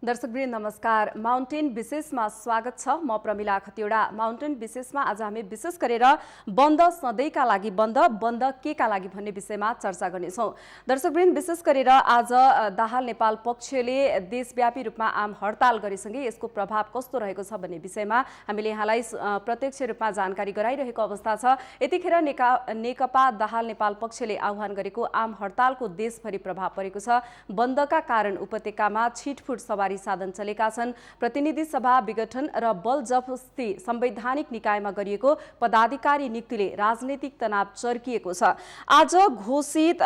दर्शकवृन्द नमस्कार। माउन्टेन विशेषमा स्वागत छ। म प्रमिला खतिवडा। माउन्टेन विशेषमा आज हामी विशेष गरेर बन्द सधैँका लागि बन्द केका लागि भन्ने विषयमा चर्चा गर्नेछौँ। दर्शकवृन्द विशेष गरेर आज दाहाल नेपाल पक्षले देशव्यापी रूपमा आम हडताल गरेसँगै यसको प्रभाव कस्तो रहेको छ भन्ने विषयमा हामीले यहाँलाई प्रत्यक्ष रूपमा जानकारी गराइरहेको अवस्था छ। यतिखेर नेकपा दाहाल नेपाल पक्षले आह्वान गरेको आम हडतालको देशभरि प्रभाव परेको छ। बन्दका कारण उपत्यकामा छिटफुट सवारी साधन चलेका छन्। प्रतिनिधि सभा विघटन र बल जबरजस्ती संवैधानिक निकायमा गरिएको पदाधिकारी नियुक्तिले राजनीतिक तनाव चर्किएको छ। आज घोषित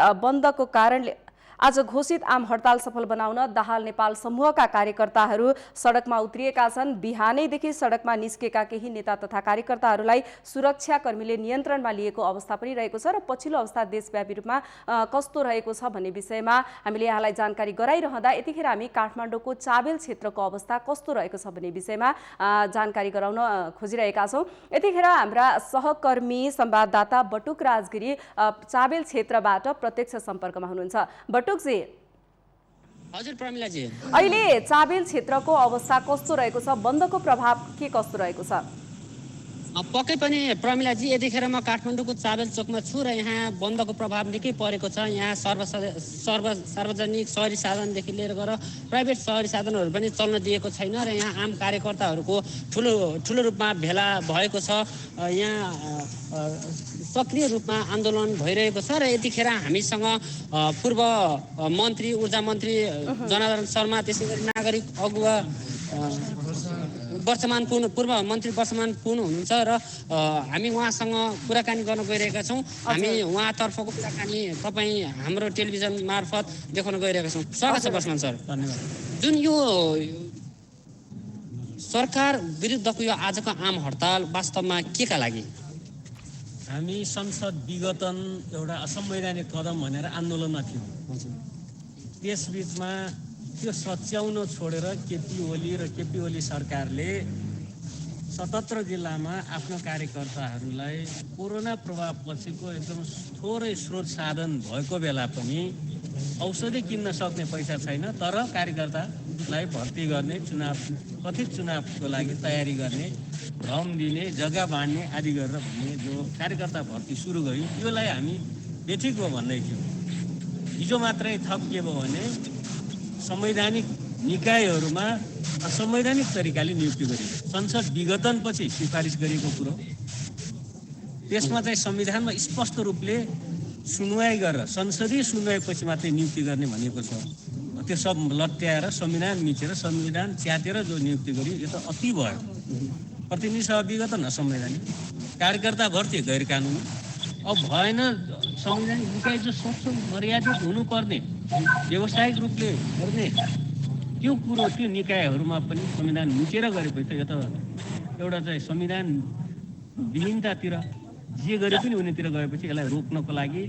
आम हडताल सफल बनाउन दाहाल नेपाल समूहका कार्यकर्ताहरू सडकमा उत्रिएका छन्। बिहानैदेखि सडकमा निस्केका केही नेता तथा कार्यकर्ताहरूलाई सुरक्षाकर्मीले नियन्त्रणमा लिएको अवस्था पनि रहेको छ र पछिल्लो अवस्था देशव्यापी रूपमा कस्तो रहेको छ भन्ने विषयमा हामीले यहाँलाई जानकारी गराइरहँदा यतिखेर हामी काठमाडौँको चाबेल क्षेत्रको अवस्था कस्तो रहेको छ भन्ने विषयमा जानकारी गराउन खोजिरहेका छौँ। यतिखेर हाम्रा सहकर्मी संवाददाता बटुक राजगिरी चाबेल क्षेत्रबाट प्रत्यक्ष सम्पर्कमा हुनुहुन्छ। हजुर प्रमिलाजी, अहिले चाबेल क्षेत्रको अवस्था कस्तो रहेको छ? बन्दको प्रभाव के कस्तो रहेको छ? पक्कै पनि प्रमिलाजी, यतिखेर म काठमाडौँको चाबेल चोकमा छु र यहाँ बन्दको प्रभाव निकै परेको छ। यहाँ सार्वजनिक शहरी साधनदेखि लिएर गएर प्राइभेट शहरी साधनहरू पनि चल्न दिएको छैन र यहाँ आम कार्यकर्ताहरूको ठुलो रूपमा भेला भएको छ। यहाँ सक्रिय रूपमा आन्दोलन भइरहेको छ र यतिखेर हामीसँग पूर्व मन्त्री ऊर्जा मन्त्री जनार्दन शर्मा, त्यसै गरी नागरिक अगुवा पूर्व मन्त्री वर्षमान पुन हुनुहुन्छ र हामी उहाँसँग कुराकानी गर्न गइरहेका छौँ। हामी उहाँतर्फको कुराकानी तपाईँ हाम्रो टेलिभिजन मार्फत देखाउन गइरहेका छौँ। स्वागत छ वर्षमान सर। धन्यवाद। जुन यो सरकार विरुद्धको यो आजको आम हडताल वास्तवमा केका लागि? हामी संसद विघटन एउटा असंवैधानिक कदम भनेर आन्दोलनमा थियौँ। त्यसबीचमा त्यो सच्याउन छोडेर केपी ओली सरकारले 77 जिल्लामा आफ्नो कार्यकर्ताहरूलाई कोरोना प्रभाव पछिको एकदम थोरै स्रोत साधन भएको बेला पनि औषधि किन्न सक्ने पैसा छैन, तर कार्यकर्तालाई भर्ती गर्ने, कथित चुनावको लागि तयारी गर्ने, भ्रम दिने, जग्गा बाँड्ने आदि गरेर भन्ने जो कार्यकर्ता भर्ती सुरु गर्यो, योलाई हामी बेठिक हो भन्दै थियौँ। हिजो मात्रै थप के भयो भने संवैधानिक निकायहरूमा असंवैधानिक तरिकाले नियुक्ति गरियो। संसद विघटनपछि सिफारिस गरिएको कुरो, त्यसमा चाहिँ संविधानमा स्पष्ट रूपले सुनवाई गरेर संसदीय सुनवाईपछि मात्रै नियुक्ति गर्ने भनेको छ। त्यो सब लट्याएर संविधान मिचेर संविधान च्यातेर जो नियुक्ति गरियो, यो त अति भयो। प्रतिनिधि सभा विघटन असंवैधानिक, कार्यकर्ता भर्ती गैर कानुनी। अब भएन, संवैधानिक निकाय जो सक्छ मर्यादित हुनुपर्ने, व्यावसायिक रूपले गर्ने त्यो कुरो, त्यो निकायहरूमा पनि संविधान मिचेर गरेपछि यो त एउटा चाहिँ संविधान विहीनतातिर जे गरे पनि उनीतिर गएपछि यसलाई रोक्नको लागि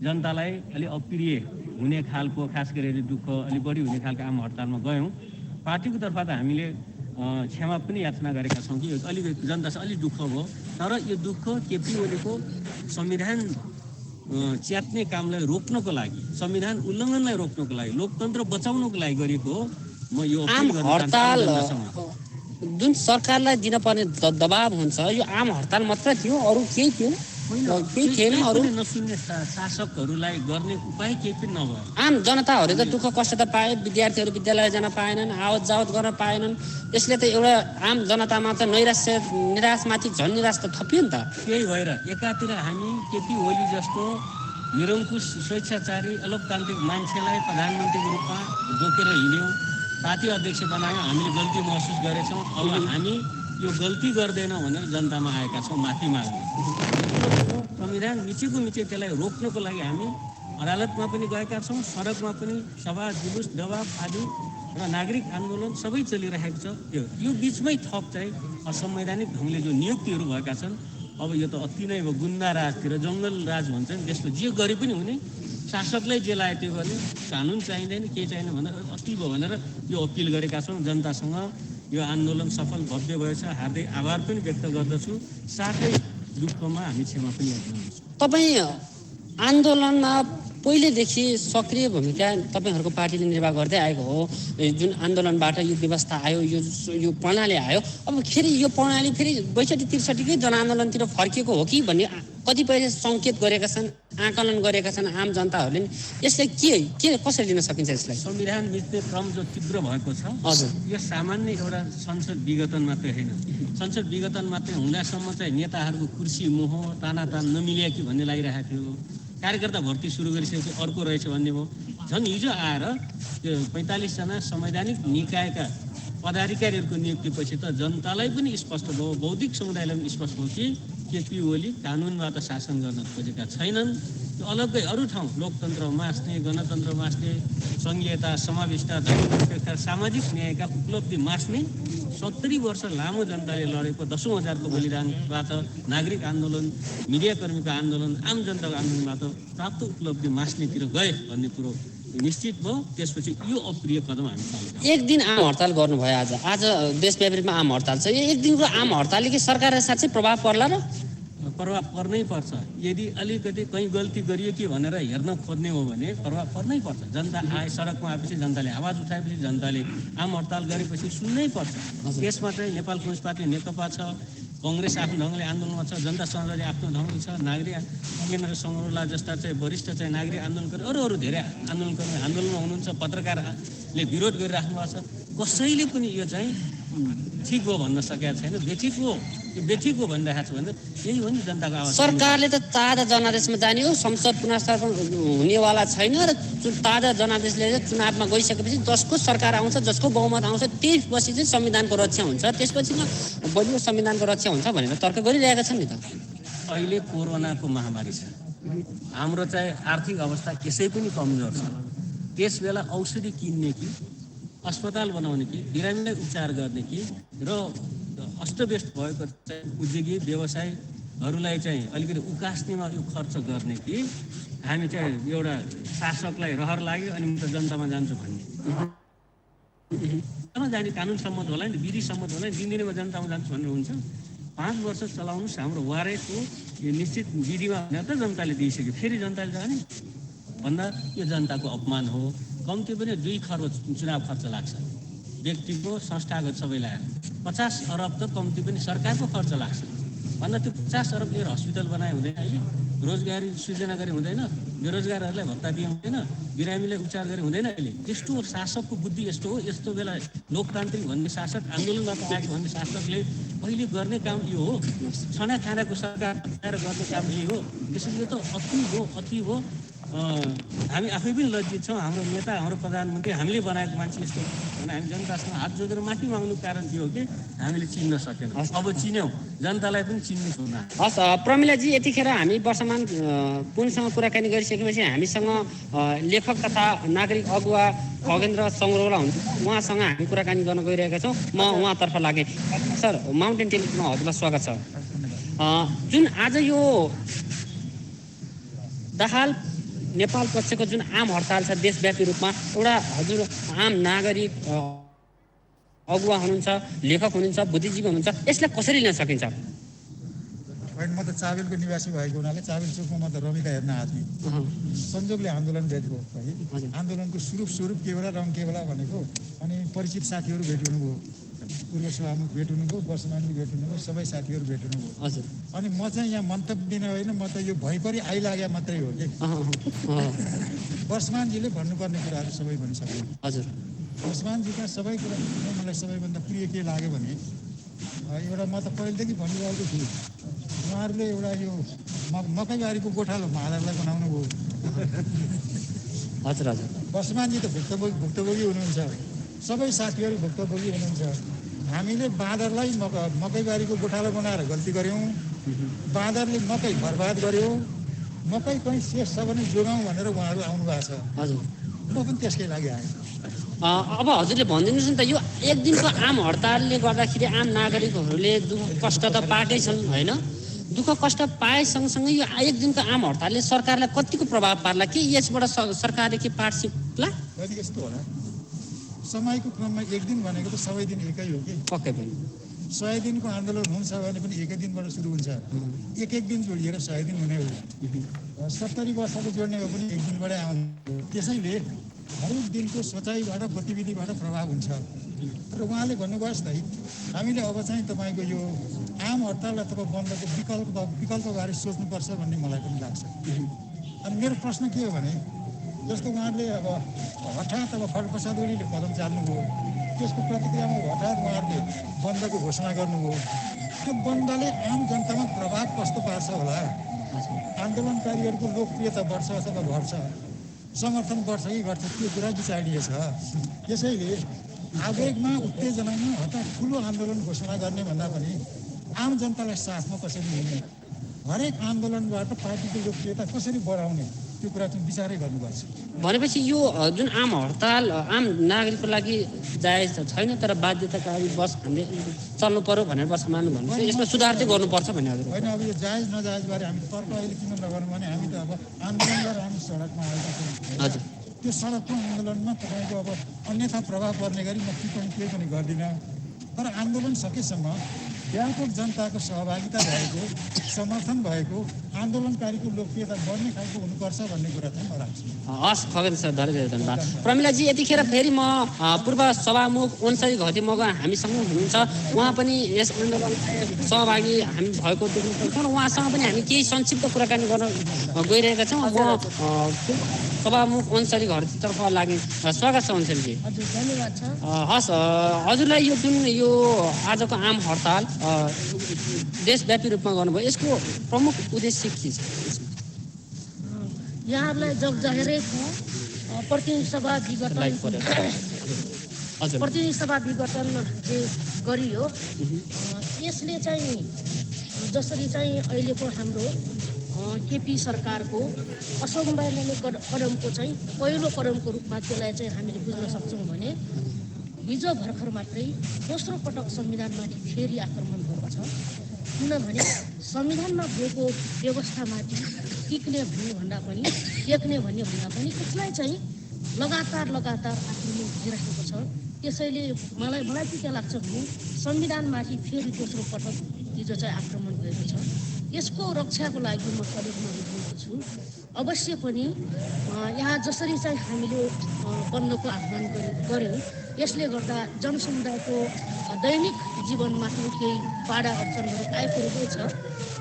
जनतालाई अलि अप्रिय हुने खालको, खास गरेर दुःख अलि बढी हुने खालको आम हडतालमा गयौँ। पार्टीको तर्फबाट हामीले क्षमा पनि याचना गरेका छौँ कि अलिक जनतासँग अलिक दुःख भयो, तर यो दुःख केपी ओलीको संविधान च्यात्ने कामलाई रोक्नको लागि, संविधान उल्लङ्घनलाई रोक्नको लागि, लोकतन्त्र बचाउनको लागि गरिएको हो। म यो आम हडताल जुन सरकारलाई दिन पर्ने दबाब हुन्छ, यो आम हडताल मात्र थियो, अरू केही थियो? केही थिएन? अरू नसुन्ने शासकहरूलाई गर्ने उपाय केही पनि नभयो। आम जनताहरू त दुःख कष्ट त पाए, विद्यार्थीहरू विद्यालय जान पाएनन्, आवत जावत गर्न पाएनन्। यसले त एउटा आम जनतामा त निराशमाथि झन् निराश त थपियो नि त। त्यही भएर एकातिर हामी केपी ओली जस्तो निरङ्कुश स्वेच्छाचारी अलोकतान्त्रिक मान्छेलाई प्रधानमन्त्रीको रूपमा बोकेर हिँड्यौँ, पार्टी अध्यक्ष बनायौँ, हामीले गल्ती महसुस गरेछौँ। अब हामी यो गल्ती गर्दैनौँ भनेर जनतामा आएका छौँ माथि माग्नु। संविधान मिचेको त्यसलाई रोक्नको लागि हामी अदालतमा पनि गएका छौँ, सडकमा पनि सभा जुलुस दबाब आदि र नागरिक आन्दोलन सबै चलिरहेको छ। यो बिचमै थप चाहिँ असंवैधानिक ढङ्गले जो नियुक्तिहरू भएका छन्, अब यो त अति नै अब गुन्डा राजतिर जङ्गल राज भन्छ नि, त्यस्तो जे गरे पनि हुने, शासकलाई जे लाग्यो त्यो गर्ने, कानुन चाहिँदैन, केही चाहिँदैन भनेर अति भयो भनेर यो अपिल गरेका छौँ जनतासँग। यो आन्दोलन सफल भव्य भएछ, हार्दिक आभार पनि व्यक्त गर्दछु, साथै दुःखमा हामी क्षमा पनि याचना गर्छौँ। तपाईँ आन्दोलनमा पहिलेदेखि सक्रिय भूमिका तपाईँहरूको पार्टीले निर्वाह गर्दै आएको हो। जुन आन्दोलनबाट यो व्यवस्था आयो, यो प्रणाली आयो, अब फेरि यो प्रणाली फेरि 62-63कै जनआन्दोलनतिर फर्किएको हो कि भन्ने कतिपयले सङ्केत गरेका छन्, आकलन गरेका छन् आम जनताहरूले। यसलाई के कसरी लिन सकिन्छ? यसलाई संविधान मिच्ने क्रम जो तीव्र भएको छ, हजुर, यो सामान्य एउटा संसद विघटन मात्रै होइन। संसद विघटन मात्रै हुँदासम्म चाहिँ नेताहरूको कुर्सी मोह तानातान नमिल्या कि भन्ने लागिरहेको थियो। कार्यकर्ता भर्ती सुरु गरिसकेपछि अर्को रहेछ भन्ने भयो। झन् हिजो आएर त्यो 45 जना संवैधानिक निकायका पदाधिकारीहरूको नियुक्तिपछि त जनतालाई पनि स्पष्ट भयो, बौद्धिक समुदायलाई पनि स्पष्ट भयो कि केपी ओली कानुनबाट शासन गर्न खोजेका छैनन्। त्यो अलग्गै अरू ठाउँ लोकतन्त्र मास्ने, गणतन्त्र मास्ने, सङ्घीयता, समावेशता, धर्मनिरपेक्षता, सामाजिक न्यायका उपलब्धि मास्ने 70 वर्ष लामो जनताले लडेको 10औँ हजारको बलिदानबाट, नागरिक आन्दोलन, मिडियाकर्मीको आन्दोलन, आम जनताको आन्दोलनबाट प्राप्त उपलब्धि मास्नेतिर गए भन्ने कुरो निश्चित भयो। त्यसपछि यो अप्रिय कदम हामी चाल्यौँ। एक दिन आम हडताल गर्नुभयो। आज देशव्यापी रूपमा आम हडताल छ। यो एक दिनको आम हडतालले कि सरकारलाई साँच्चै प्रभाव पर्ला र? प्रभाव पर्नै पर्छ। यदि अलिकति कहीँ गल्ती गरियो कि भनेर हेर्न खोज्ने हो भने प्रभाव पर्नै पर्छ। जनता आए, सडकमा आएपछि जनताले आवाज उठाएपछि, जनताले आम हडताल गरेपछि सुन्नै पर्छ। त्यसमा चाहिँ नेपाल कम्युनिस्ट पार्टी नेकपा छ, कङ्ग्रेस आफ्नो ढङ्गले आन्दोलनमा छ, जनता समाजले आफ्नो ढङ्गले छ, नागरिक उपेन्द्र सङ्गरोला जस्ता चाहिँ वरिष्ठ चाहिँ नागरिक आन्दोलनकारी अरू धेरै आन्दोलनकर्मी आन्दोलनमा हुनुहुन्छ, पत्रकारले विरोध गरिराख्नु भएको छ। कसैले पनि यो चाहिँ ठिक हो भन्न सकेका छैन। बेठिक हो, यो बेठिक हो भनिरहेको छ भने यही हो नि जनताको आवाज। सरकारले त ताजा जनादेशमा जाने हो, संसद पुनर्स्थापन हुनेवाला छैन र ताजा जनादेशले चुनावमा गइसकेपछि जसको सरकार आउँछ, जसको बहुमत आउँछ, त्यसपछि चाहिँ संविधानको रक्षा हुन्छ, त्यसपछि न बलियो संविधानको रक्षा हुन्छ भनेर तर्क गरिरहेका छन् नि त। अहिले कोरोनाको महामारी छ, हाम्रो चाहिँ आर्थिक अवस्था यसै पनि कमजोर छ। त्यस बेला औषधि किन्ने कि अस्पताल बनाउने कि बिरामीलाई उपचार गर्ने कि र अस्तव्यस्त भएको चाहिँ उद्योगी व्यवसायहरूलाई चाहिँ अलिकति उकास्नेमा यो खर्च गर्ने कि हामी चाहिँ एउटा शासकलाई रहर लाग्यो अनि म त जनतामा जान्छु भन्ने जाने कानुन सम्मत होला नि, विधि सम्मत होला नि, दिनदिनै म जनतामा जान्छु भन्ने हुन्छ। 5 वर्ष चलाउनुहोस्, हाम्रो वारेको यो निश्चित विधिमा भनेर त जनताले दिइसक्यो, फेरि जनताले जाने भन्दा यो जनताको अपमान हो। कम्ती पनि 2 खर्ब चुनाव खर्च लाग्छ, व्यक्तिको संस्थागत सबै लगाएर 50 अरब त कम्ती पनि सरकारको खर्च लाग्छ। भन्दा त्यो 50 अरब लिएर हस्पिटल बनाए हुँदैन, अहिले रोजगारी सृजना गरे हुँदैन, बेरोजगारहरूलाई भत्ता दिए हुँदैन, बिरामीलाई उपचार गरे हुँदैन। अहिले यस्तो शासकको बुद्धि यस्तो हो। यस्तो बेला लोकतान्त्रिक भन्ने शासक, आन्दोलनबाट आएको भन्ने शासकले पहिले गर्ने काम यो हो। छना खानाको सरकार गर्ने काम यही हो। त्यसैले यो त अति हो, अति हो। हामी आफै पनि लज्जित छौँ। हाम्रो नेता, हाम्रो प्रधानमन्त्री हामीले बनाएको मान्छे यस्तो भने हामी जनतासँग हात जोडेर माफी माग्नु कारण त्यो हो कि हामीले चिन्न सकेनौँ। अब चिन्यौँ, जनतालाई पनि चिन्नु छोड्न। हस् प्रमिलाजी, यतिखेर हामी वर्षमान पुनसँग कुराकानी गरिसकेपछि हामीसँग लेखक तथा नागरिक अगुवा खगेन्द्र सङ्गरोला हुनुहुन्छ, उहाँसँग हामी कुराकानी गर्न गइरहेका छौँ। म उहाँतर्फ लागेँ। सर, माउन्टेन टेलिभिजनमा हजुरलाई स्वागत छ। जुन आज यो दाहाल नेपाल पक्षको जुन आम हडताल छ देशव्यापी रूपमा, एउटा हजुर आम नागरिक अगुवा हुनुहुन्छ, लेखक हुनुहुन्छ, बुद्धिजीवी हुनुहुन्छ, यसलाई कसरी लिन सकिन्छ? म त चाबेलको निवासी भएको हुनाले चाबेल चोकमा म त रमिता हेर्न आएको थिएँ। संजोगले आन्दोलन भेटेको है। आन्दोलनको स्वरूप के बेला, रङ के बेला भनेको अनि परिचित साथीहरू भेट हुनुभयो, पूर्व सभामुख भेट हुनुभयो, वर्षमानले भेट हुनुभयो, सबै साथीहरू भेट हुनुभयो। हजुर। अनि म चाहिँ यहाँ मन्तव्य दिन होइन, म त यो भइपरि आइलागे मात्रै हो कि वर्षमानजीले भन्नुपर्ने कुराहरू सबै भनिसक्यो। हजुर। वर्षमानजीका सबै कुरा मलाई सबैभन्दा प्रिय के लाग्यो भने एउटा म त पहिलेदेखि भनिरहेको थिएँ, उहाँहरूले एउटा यो मकैबारीको गोठालो मादरलाई बनाउनु भयो। हजुर हजुर। वर्षमानजी त भुक्तभोगी हुनुहुन्छ, सबै साथीहरू भुक्तभोगी हुनुहुन्छ। हामीले बाँदरलाई मकैबारीको गोठालो बनाएर गल्ती गऱ्यौँ, बाँदरले मकै बर्बाद गर्यो, मकै कहीँ शेष छ भने जोगाउँ भनेर उहाँहरू आउनु भएको छ। हजुर। म पनि त्यसकै लागि आएँ। अब हजुरले भनिदिनुहोस् न त, यो एक दिनको आम हडतालले गर्दाखेरि आम नागरिकहरूले दुःख कष्ट त पाएकै छन् होइन? दुःख कष्ट पाए सँगसँगै यो एक दिनको आम हडतालले सरकारलाई कतिको प्रभाव पार्ला कि यसबाट सरकारले के पाठ सिक्ला? यस्तो होला, समयको क्रममा एक दिन भनेको त सबै दिन एकै हो कि। पक्कै पनि 100 दिनको आन्दोलन हुन्छ भने पनि एकै दिनबाट सुरु हुन्छ। एक दिन जोडिएर 100 दिन हुने हो। 70 वर्षको जोड्ने हो पनि एक दिनबाटै आउँछ। त्यसैले हरेक दिनको सोचाइबाट गतिविधिबाट प्रभाव हुन्छ। र उहाँले भन्नुभयो जस्तै हामीले अब चाहिँ तपाईँको यो आम हडताल अथवा बन्दको विकल्पबारे सोच्नुपर्छ भन्ने मलाई पनि लाग्छ। अनि मेरो प्रश्न के हो भने जस्तो उहाँहरूले अब हठात अब खड्गप्रसाद ओलीले कदम चाल्नुभयो, त्यसको प्रतिक्रियामा हठात उहाँहरूले बन्दको घोषणा गर्नुभयो। त्यो बन्दले आम जनतामा प्रभाव कस्तो पार्छ होला? आन्दोलनकारीहरूको लोकप्रियता बढ्छ अथवा घट्छ, समर्थन बढ्छ कि घट्छ, त्यो कुरा विचारिएछ। यसैले आवेगमा उत्तेजनामा हठात ठुलो आन्दोलन घोषणा गर्ने भन्दा पनि आम जनतालाई साथमा कसरी लिने, हरेक आन्दोलनबाट पार्टीको लोकप्रियता कसरी बढाउने, त्यो कुरा चाहिँ विचारै गर्नुपर्छ। भनेपछि यो जुन आम हडताल आम नागरिकको लागि जायज छैन, तर बाध्यताकारी बस हामीले चल्नु पर्यो भनेर बस मान्नु भन्नुहुन्छ। यसमा सुधार चाहिँ गर्नुपर्छ भन्ने हजुर होइन। अब यो जायज नजायजबारे हामी तर्क अहिले किन नगर्नु भने हामी त अब आन्दोलन गरेर हामी सडकमा आएका छौँ। हजुर त्यो सडकको आन्दोलनमा तपाईँको अब अन्यथा प्रभाव पर्ने गरी म टिप्पणी केही पनि गर्दिनँ। तर आन्दोलन सकेसम्म व्यापक जनताको सहभागिता भएको, समर्थन भएको, आन्दोलनकारीको लोकप्रियता बढ्ने खालको हुनुपर्छ भन्ने कुरा चाहिँ म राख्छु। हस् खगेन्द्र सर, धेरै धेरै धन्यवाद। प्रमिलाजी, यतिखेर फेरि म पूर्व सभामुख ओन्सरी घती मगर हामीसँग हुनुहुन्छ। उहाँ पनि यस आन्दोलनमा सहभागी हामी भएको देख्न सक्छौँ र उहाँसँग पनि हामी केही संक्षिप्त कुराकानी गर्न गइरहेका छौँ। म सभामुख ओन्सरी घरतर्फ लागि स्वागत छ ओन्सरीजी। हजुर, धन्यवाद छ। हस्, हजुरलाई यो जुन यो आजको आम हडताल देशव्यापी रूपमा गर्नुभयो, यसको प्रमुख उद्देश्य के छ? यहाँहरूलाई जग जाहेरै छ प्रतिनिधि सभा विघटन जे गरियो, यसले चाहिँ जसरी चाहिँ अहिलेको हाम्रो केपी सरकारको असंवैधानिक कदमको चाहिँ पहिलो कदमको रूपमा त्यसलाई चाहिँ हामीले बुझ्न सक्छौँ भने हिजो भर्खर मात्रै दोस्रो पटक संविधानमाथि फेरि आक्रमण भएको छ। किनभने संविधानमा भएको व्यवस्थामाथि टिक्ने भन्दा पनि टेक्ने भन्ने भन्दा पनि त्यसलाई चाहिँ लगातार आक्रमण भइरहेको छ। त्यसैले मलाई चाहिँ के लाग्छ भने संविधानमाथि फेरि दोस्रो पटक हिजो चाहिँ आक्रमण भएको छ। यसको रक्षाको लागि म सडकमा उभिएको छु। अवश्य पनि यहाँ जसरी चाहिँ हामीले बन्दको आह्वान गऱ्यौँ, यसले गर्दा जनसमुदायको दैनिक जीवनमा पनि केही बाधा अडचनहरू आइपरेको छ।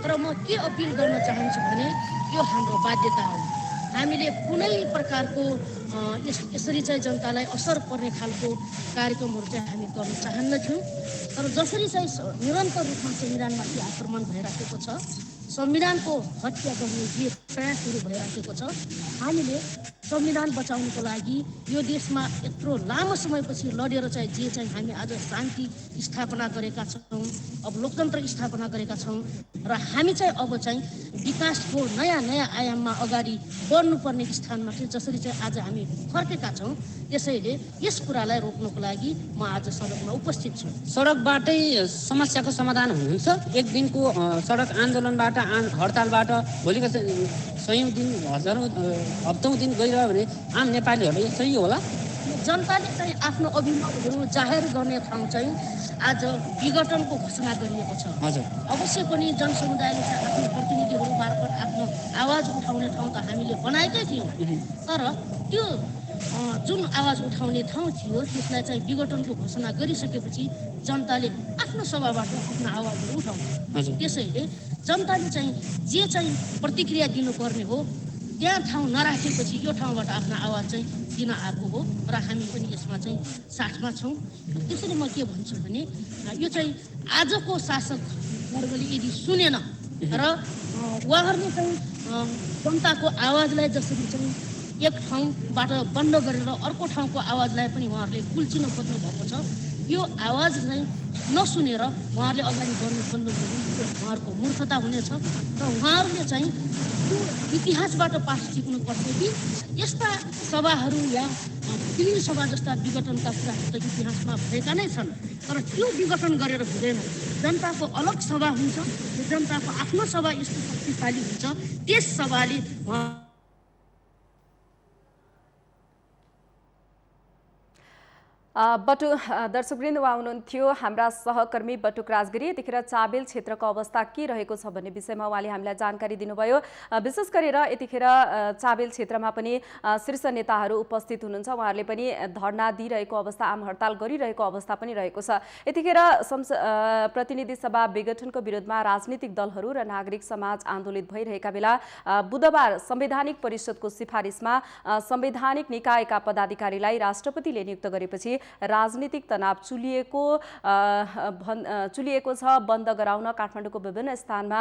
तर म के अपिल गर्न चाहन्छु भने यो हाम्रो बाध्यता हो। हामीले कुनै प्रकारको यसरी चाहिँ जनतालाई असर पर्ने खालको कार्यक्रमहरू चाहिँ हामी गर्न चाहन्नथ्यौँ। तर जसरी चाहिँ निरन्तर रूपमा संविधानमाथि आक्रमण भइराखेको छ, संविधानको हत्या गर्ने जे प्रयासहरू भइराखेको छ, हामीले संविधान बचाउनको लागि यो देशमा यत्रो लामो समयपछि लडेर चाहिँ जे चाहिँ हामी आज शान्ति स्थापना गरेका छौँ, अब लोकतन्त्र स्थापना गरेका छौँ र हामी चाहिँ अब चाहिँ विकासको नयाँ आयाममा अगाडि बढ्नुपर्ने स्थानमा चाहिँ जसरी चाहिँ आज हामी फर्केका छौँ, त्यसैले यस कुरालाई रोक्नको लागि म आज सडकमा उपस्थित छु। सडकबाटै समस्याको समाधान हुन्छ? एक दिनको सडक आन्दोलनबाट हडतालबाट भोलिको सयौँ दिन हजारौँ हप्तौँ दिन गइरह्यो भने आम नेपालीहरूलाई सही होला? जनताले चाहिँ आफ्नो अभिमतहरू जाहेर गर्ने ठाउँ चाहिँ आज विघटनको घोषणा गरिएको छ। हजुर, अवश्य पनि जनसमुदायले चाहिँ आफ्नो प्रतिनिधिहरू मार्फत आफ्नो आवाज उठाउने ठाउँ त हामीले बनाएकै थियौँ। तर त्यो जुन आवाज उठाउने ठाउँ थियो त्यसलाई चाहिँ विघटनको घोषणा गरिसकेपछि जनताले आफ्नो सभाबाट आफ्नो आवाजहरू उठाउँछ। त्यसैले जनताले चाहिँ जे चाहिँ प्रतिक्रिया दिनुपर्ने हो त्यहाँ ठाउँ नराखेपछि यो ठाउँबाट आफ्नो आवाज चाहिँ दिन आएको हो र हामी पनि यसमा चाहिँ साथमा छौँ। त्यसैले म के भन्छु भने यो चाहिँ आजको शासक वर्गले यदि सुनेन र उहाँहरूले चाहिँ जनताको आवाजलाई जसरी चाहिँ एक ठाउँबाट बन्द गरेर अर्को ठाउँको आवाजलाई पनि उहाँहरूले कुल्चिन खोज्नु भएको छ, यो आवाज चाहिँ नसुनेर उहाँहरूले अगाडि बढ्नु खोज्नु उहाँहरूको मूर्खता हुनेछ र उहाँहरूले चाहिँ त्यो इतिहासबाट पाठ सिक्नुपर्छ कि यस्ता सभाहरू या दिल्ली सभा जस्ता विघटनका कुराहरू त इतिहासमा भएका नै छन्। तर त्यो विघटन गरेर हुँदैन। जनताको अलग सभा हुन्छ, जनताको आफ्नो सभा यस्तो शक्तिशाली हुन्छ, त्यस सभाले बटु दर्शकवृन्द उहाँ हुनुहुन्थ्यो हाम्रा सहकर्मी बटुक राजगिरी। यतिखेर चाबेल क्षेत्रको अवस्था के रहेको छ भन्ने विषयमा उहाँले हामीलाई जानकारी दिनुभयो। विशेष गरेर यतिखेर चाबेल क्षेत्रमा पनि शीर्ष नेताहरू उपस्थित हुनुहुन्छ। उहाँहरूले पनि धरना दिइरहेको अवस्था, आम हडताल गरिरहेको अवस्था पनि रहेको छ। यतिखेर प्रतिनिधि सभा विघटनको विरोधमा राजनीतिक दलहरू र नागरिक समाज आन्दोलित भइरहेका बेला बुधबार संवैधानिक परिषदको सिफारिसमा संवैधानिक निकायका पदाधिकारीलाई राष्ट्रपतिले नियुक्त गरेपछि राजनीतिक तनाव चुलिएको छ। बन्द गराउन काठमाडौँको विभिन्न स्थानमा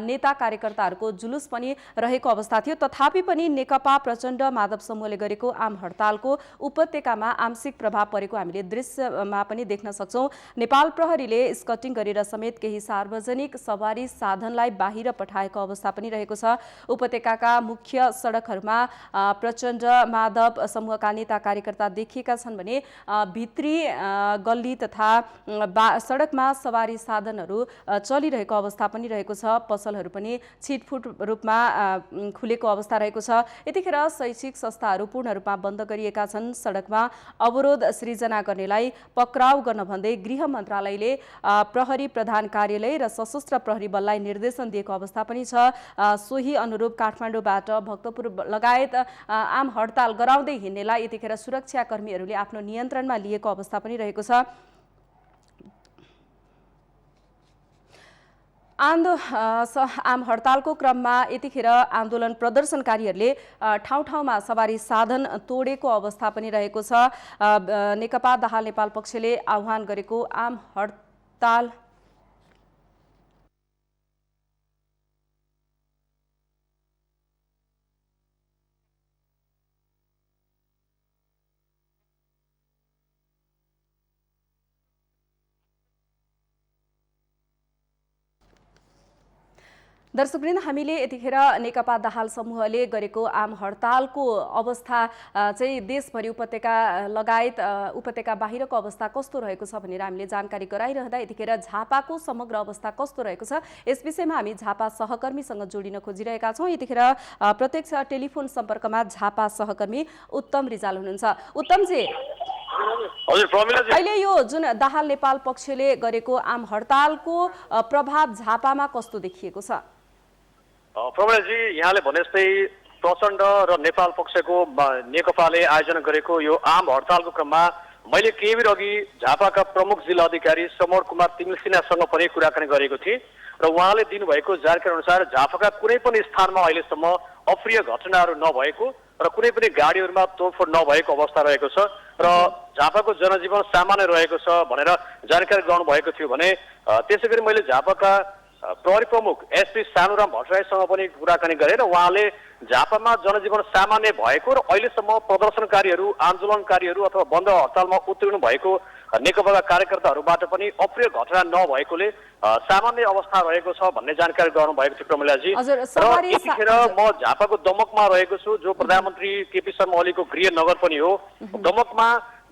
नेता कार्यकर्ताहरूको जुलुस पनि रहेको अवस्था थियो। तथापि पनि नेकपा प्रचण्ड माधव समूहले गरेको आम हडतालको उपत्यकामा आंशिक प्रभाव परेको हामीले दृश्यमा पनि देख्न सक्छौं। नेपाल प्रहरीले स्कटिङ गरेर समेत केही सार्वजनिक सवारी साधनलाई बाहिर पठाएको अवस्था पनि रहेको छ। उपत्यकाका मुख्य सडकहरूमा प्रचण्ड माधव समूहका नेता कार्यकर्ता देखिएका छन् भने भित्री गल्ली तथा सडकमा सवारी साधनहरू चलिरहेको अवस्था पनि रहेको छ। पसलहरू पनि छिटफुट रूपमा खुलेको अवस्था रहेको छ। यतिखेर शैक्षिक संस्थाहरू पूर्ण रूपमा बन्द गरिएका छन्। सडकमा अवरोध सृजना गर्नेलाई पक्राउ गर्न भन्दै गृह मन्त्रालयले प्रहरी प्रधान कार्यालय र सशस्त्र प्रहरी बललाई निर्देशन दिएको अवस्था पनि छ। सोही अनुरूप काठमाडौँबाट भक्तपुर लगायत आम हडताल गराउँदै हिँड्नेलाई यतिखेर सुरक्षाकर्मीहरूले आफ्नो नियन्त्रणमा लिएको अवस्था पनि रहेको छ। आम हडतालको क्रममा यतिखेर आन्दोलन प्रदर्शनकारीहरूले ठाउँ ठाउँमा सवारी साधन तोडेको अवस्था पनि रहेको छ। नेकपा दाहाल नेपाल पक्षले आह्वान गरेको आम हडताल दर्शकवृन्द, हामीले यतिखेर नेकपा दाहाल समूहले गरेको आम हडतालको अवस्था चाहिँ देशभरि उपत्यका लगायत उपत्यका बाहिरको अवस्था कस्तो रहेको छ भनेर हामीले जानकारी गराइरहँदा यतिखेर झापाको समग्र अवस्था कस्तो रहेको छ यस विषयमा हामी झापा सहकर्मीसँग जोडिन खोजिरहेका छौँ। यतिखेर प्रत्यक्ष टेलिफोन सम्पर्कमा झापा सहकर्मी उत्तम रिजाल हुनुहुन्छ। उत्तमजी, अहिले यो जुन दाहाल नेपाल पक्षले गरेको आम हडतालको प्रभाव झापामा कस्तो देखिएको छ? प्रमिलाजी, यहाँले भने जस्तै प्रचण्ड र नेपाल पक्षको नेकपाले आयोजना गरेको यो आम हडतालको क्रममा मैले केही बेर अघि झापाका प्रमुख जिल्ला अधिकारी समर कुमार तिमिल सिन्हासँग पनि कुराकानी गरेको थिएँ र उहाँले दिनुभएको जानकारी अनुसार झापाका कुनै पनि स्थानमा अहिलेसम्म अप्रिय घटनाहरू नभएको र कुनै पनि गाडीहरूमा तोडफोड नभएको अवस्था रहेको छ र झापाको जनजीवन सामान्य रहेको छ भनेर जानकारी गराउनु भएको थियो भने त्यसै गरी मैले झापाका प्रहरी प्रमुख एसपी सानुराम भट्टराईसँग पनि कुराकानी गरेर उहाँले झापामा जनजीवन सामान्य भएको र अहिलेसम्म प्रदर्शनकारीहरू, आन्दोलनकारीहरू अथवा बन्द हडतालमा उत्रिनु भएको नेकपाका कार्यकर्ताहरूबाट पनि अप्रिय घटना नभएकोले सामान्य अवस्था रहेको छ भन्ने जानकारी गराउनु भएको थियो प्रमिलाजी। र यतिखेर म झापाको दमकमा रहेको छु, जो प्रधानमन्त्री केपी शर्मा ओलीको गृह नगर पनि हो।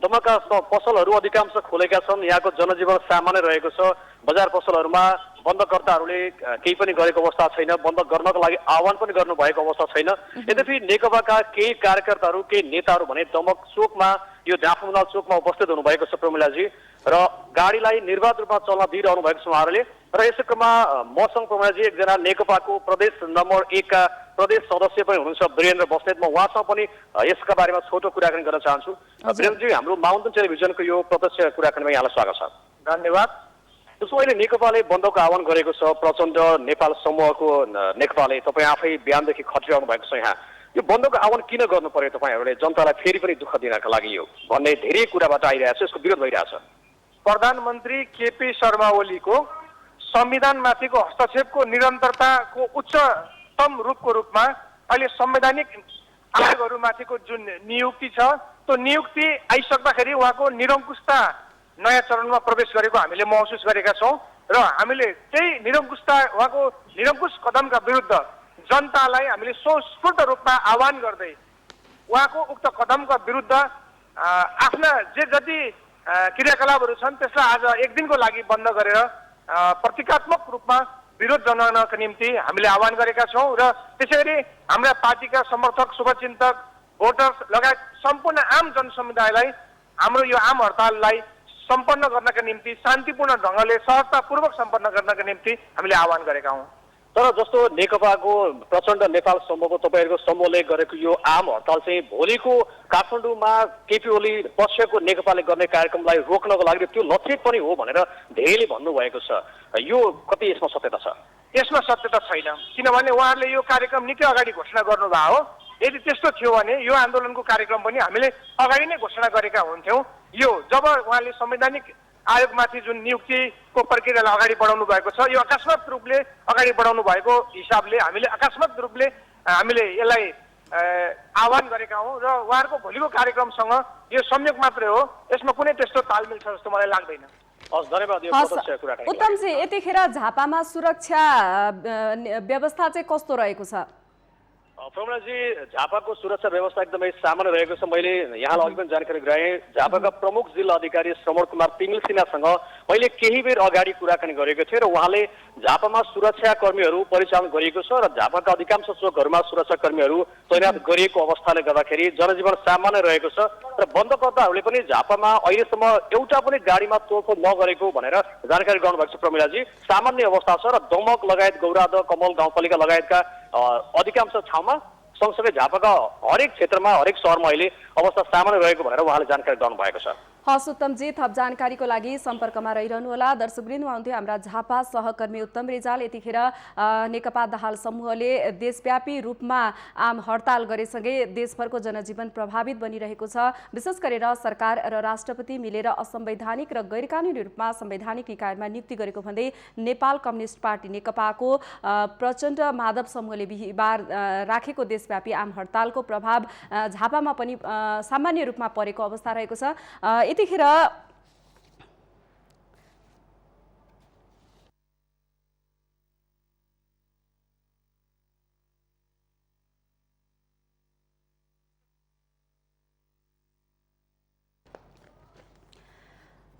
दमकका पसलहरू अधिकांश खोलेका छन्। यहाँको जनजीवन सामान्य रहेको छ। बजार पसलहरूमा बन्दकर्ताहरूले केही पनि गरेको अवस्था छैन, बन्द गर्नको लागि आह्वान पनि गर्नुभएको अवस्था छैन। यद्यपि नेकपाका केही कार्यकर्ताहरू, केही नेताहरू भने दमक चोकमा, यो डाँफुमनाल चोकमा उपस्थित हुनुभएको छ प्रमिलाजी र गाडीलाई निर्वाध रूपमा चल्न दिइरहनु भएको छ उहाँहरूले। र यसै क्रममा मसँग प्रमिलाजी एकजना नेकपाको प्रदेश नम्बर 1 का प्रदेश सदस्य पनि हुनुहुन्छ वीरेन्द्र बस्नेत। म उहाँसँग पनि यसका बारेमा छोटो कुराकानी गर्न चाहन्छु। वीरेन्द्रजी, हाम्रो माउन्टेन टेलिभिजनको यो प्रत्यक्ष कुराकानीमा यहाँलाई स्वागत छ। धन्यवाद। जसो अहिले नेकपाले बन्दको आह्वान गरेको छ, प्रचण्ड नेपाल समूहको नेकपाले, तपाईँ आफै बिहानदेखि खटिरहनु भएको छ यहाँ, यो बन्दको आह्वान किन गर्नु पर्यो तपाईँहरूले? जनतालाई फेरि पनि दुःख दिनका लागि यो भन्ने धेरै कुराबाट आइरहेछ, यसको विरोध भइरहेछ। प्रधानमन्त्री केपी शर्मा ओलीको संविधानमाथिको हस्तक्षेपको निरन्तरताको उच्चतम रूपमा अहिले संवैधानिक आयोगहरूमाथिको जुन नियुक्ति छ, त्यो नियुक्ति आइसक्दाखेरि उहाँको निरङ्कुशता नयाँ चरणमा प्रवेश गरेको हामीले महसुस गरेका छौँ र हामीले त्यही उहाँको निरङ्कुश कदमका विरुद्ध जनतालाई हामीले स्वस्फूर्त रूपमा आह्वान गर्दै उहाँको उक्त कदमका विरुद्ध आफ्ना जति क्रियाकलापहरू छन् त्यसलाई आज एक दिनको लागि बन्द गरेर प्रतीकात्मक रूपमा विरोध जनाउनका निम्ति हामीले आह्वान गरेका छौँ र त्यसैगरी हाम्रा पार्टीका समर्थक, शुभचिन्तक, भोटर्स लगायत सम्पूर्ण आम जनसमुदायलाई हाम्रो यो आम हडताललाई सम्पन्न गर्नका निम्ति शान्तिपूर्ण ढङ्गले सहजतापूर्वक सम्पन्न गर्नका निम्ति हामीले आह्वान गरेका हौँ। तर जस्तो नेकपाको प्रचण्ड नेपाल समूहको तपाईँहरूको समूहले गरेको यो आम हडताल चाहिँ भोलिको काठमाडौँमा केपी ओली पक्षको नेकपाले गर्ने कार्यक्रमलाई रोक्नको लागि त्यो लक्षित पनि हो भनेर धेरैले भन्नुभएको छ। यो कति यसमा सत्यता छ? यसमा सत्यता छैन, किनभने उहाँहरूले यो कार्यक्रम निकै अगाडि घोषणा गर्नुभयो हो। यदि त्यस्तो थियो भने यो आन्दोलनको कार्यक्रम पनि हामीले अगाडि नै घोषणा गरेका हुन्थ्यौँ। यो जब उहाँले संवैधानिक आयोगमाथि जुन नियुक्तिको प्रक्रियालाई अगाडि बढाउनु भएको छ, यो अकस्मात रूपले अगाडि बढाउनु भएको हिसाबले हामीले अकस्मात रूपले हामीले यसलाई आह्वान गरेका हौँ र उहाँहरूको भोलिको कार्यक्रमसँग यो संयोग मात्रै हो, यसमा कुनै त्यस्तो तालमेल छ जस्तो मलाई लाग्दैन। धन्यवाद यो प्रत्यक्ष कुराकानी। उत्तमजी, यतिखेर झापामा सुरक्षा व्यवस्था चाहिँ कस्तो रहेको छ? प्रमिलाजी, झापाको सुरक्षा व्यवस्था एकदमै सामान्य रहेको छ। मैले यहाँलाई अघि पनि जानकारी गराएँ। झापाका प्रमुख जिल्ला अधिकारी श्रवण कुमार तिमिल सिन्हासँग मैले केही बेर अगाडि कुराकानी गरेको थिएँ र उहाँले झापामा सुरक्षा कर्मीहरू परिचालन गरिएको छ र झापाका अधिकांश चोकहरूमा सुरक्षा कर्मीहरू तैनात गरिएको अवस्थाले गर्दाखेरि जनजीवन सामान्य रहेको छ र बन्दकर्ताहरूले पनि झापामा अहिलेसम्म एउटा पनि गाडीमा तोडफोड नगरेको भनेर जानकारी गराउनुभएको छ। प्रमिलाजी, सामान्य अवस्था छ र दमक लगायत गौराद कमल गाउँपालिका लगायतका अधिकांश ठाउँमा सँगसँगै झापाका हरेक क्षेत्रमा हरेक सहरमा अहिले अवस्था सामान्य रहेको भनेर उहाँले जानकारी गराउनुभएको छ। हस् उत्तमजी, थप जानकारीको लागि सम्पर्कमा रहिरहनुहोला। दर्शकवृन्द, हुनुहुन्थ्यो हाम्रा झापा सहकर्मी उत्तम रिजाल। यतिखेर नेकपा दाहाल समूहले देशव्यापी रूपमा आम हडताल गरेसँगै देशभरको जनजीवन प्रभावित बनिरहेको छ। विशेष गरेर सरकार र राष्ट्रपति मिलेर असंवैधानिक र गैरकानूनी रूपमा संवैधानिक निकायमा नियुक्ति गरेको भन्दै नेपाल कम्युनिस्ट पार्टी नेकपाको प्रचण्ड माधव समूहले बिहिबार राखेको देशव्यापी आम हडतालको प्रभाव झापामा पनि सामान्य रूपमा परेको अवस्था रहेको छ। यतिखेर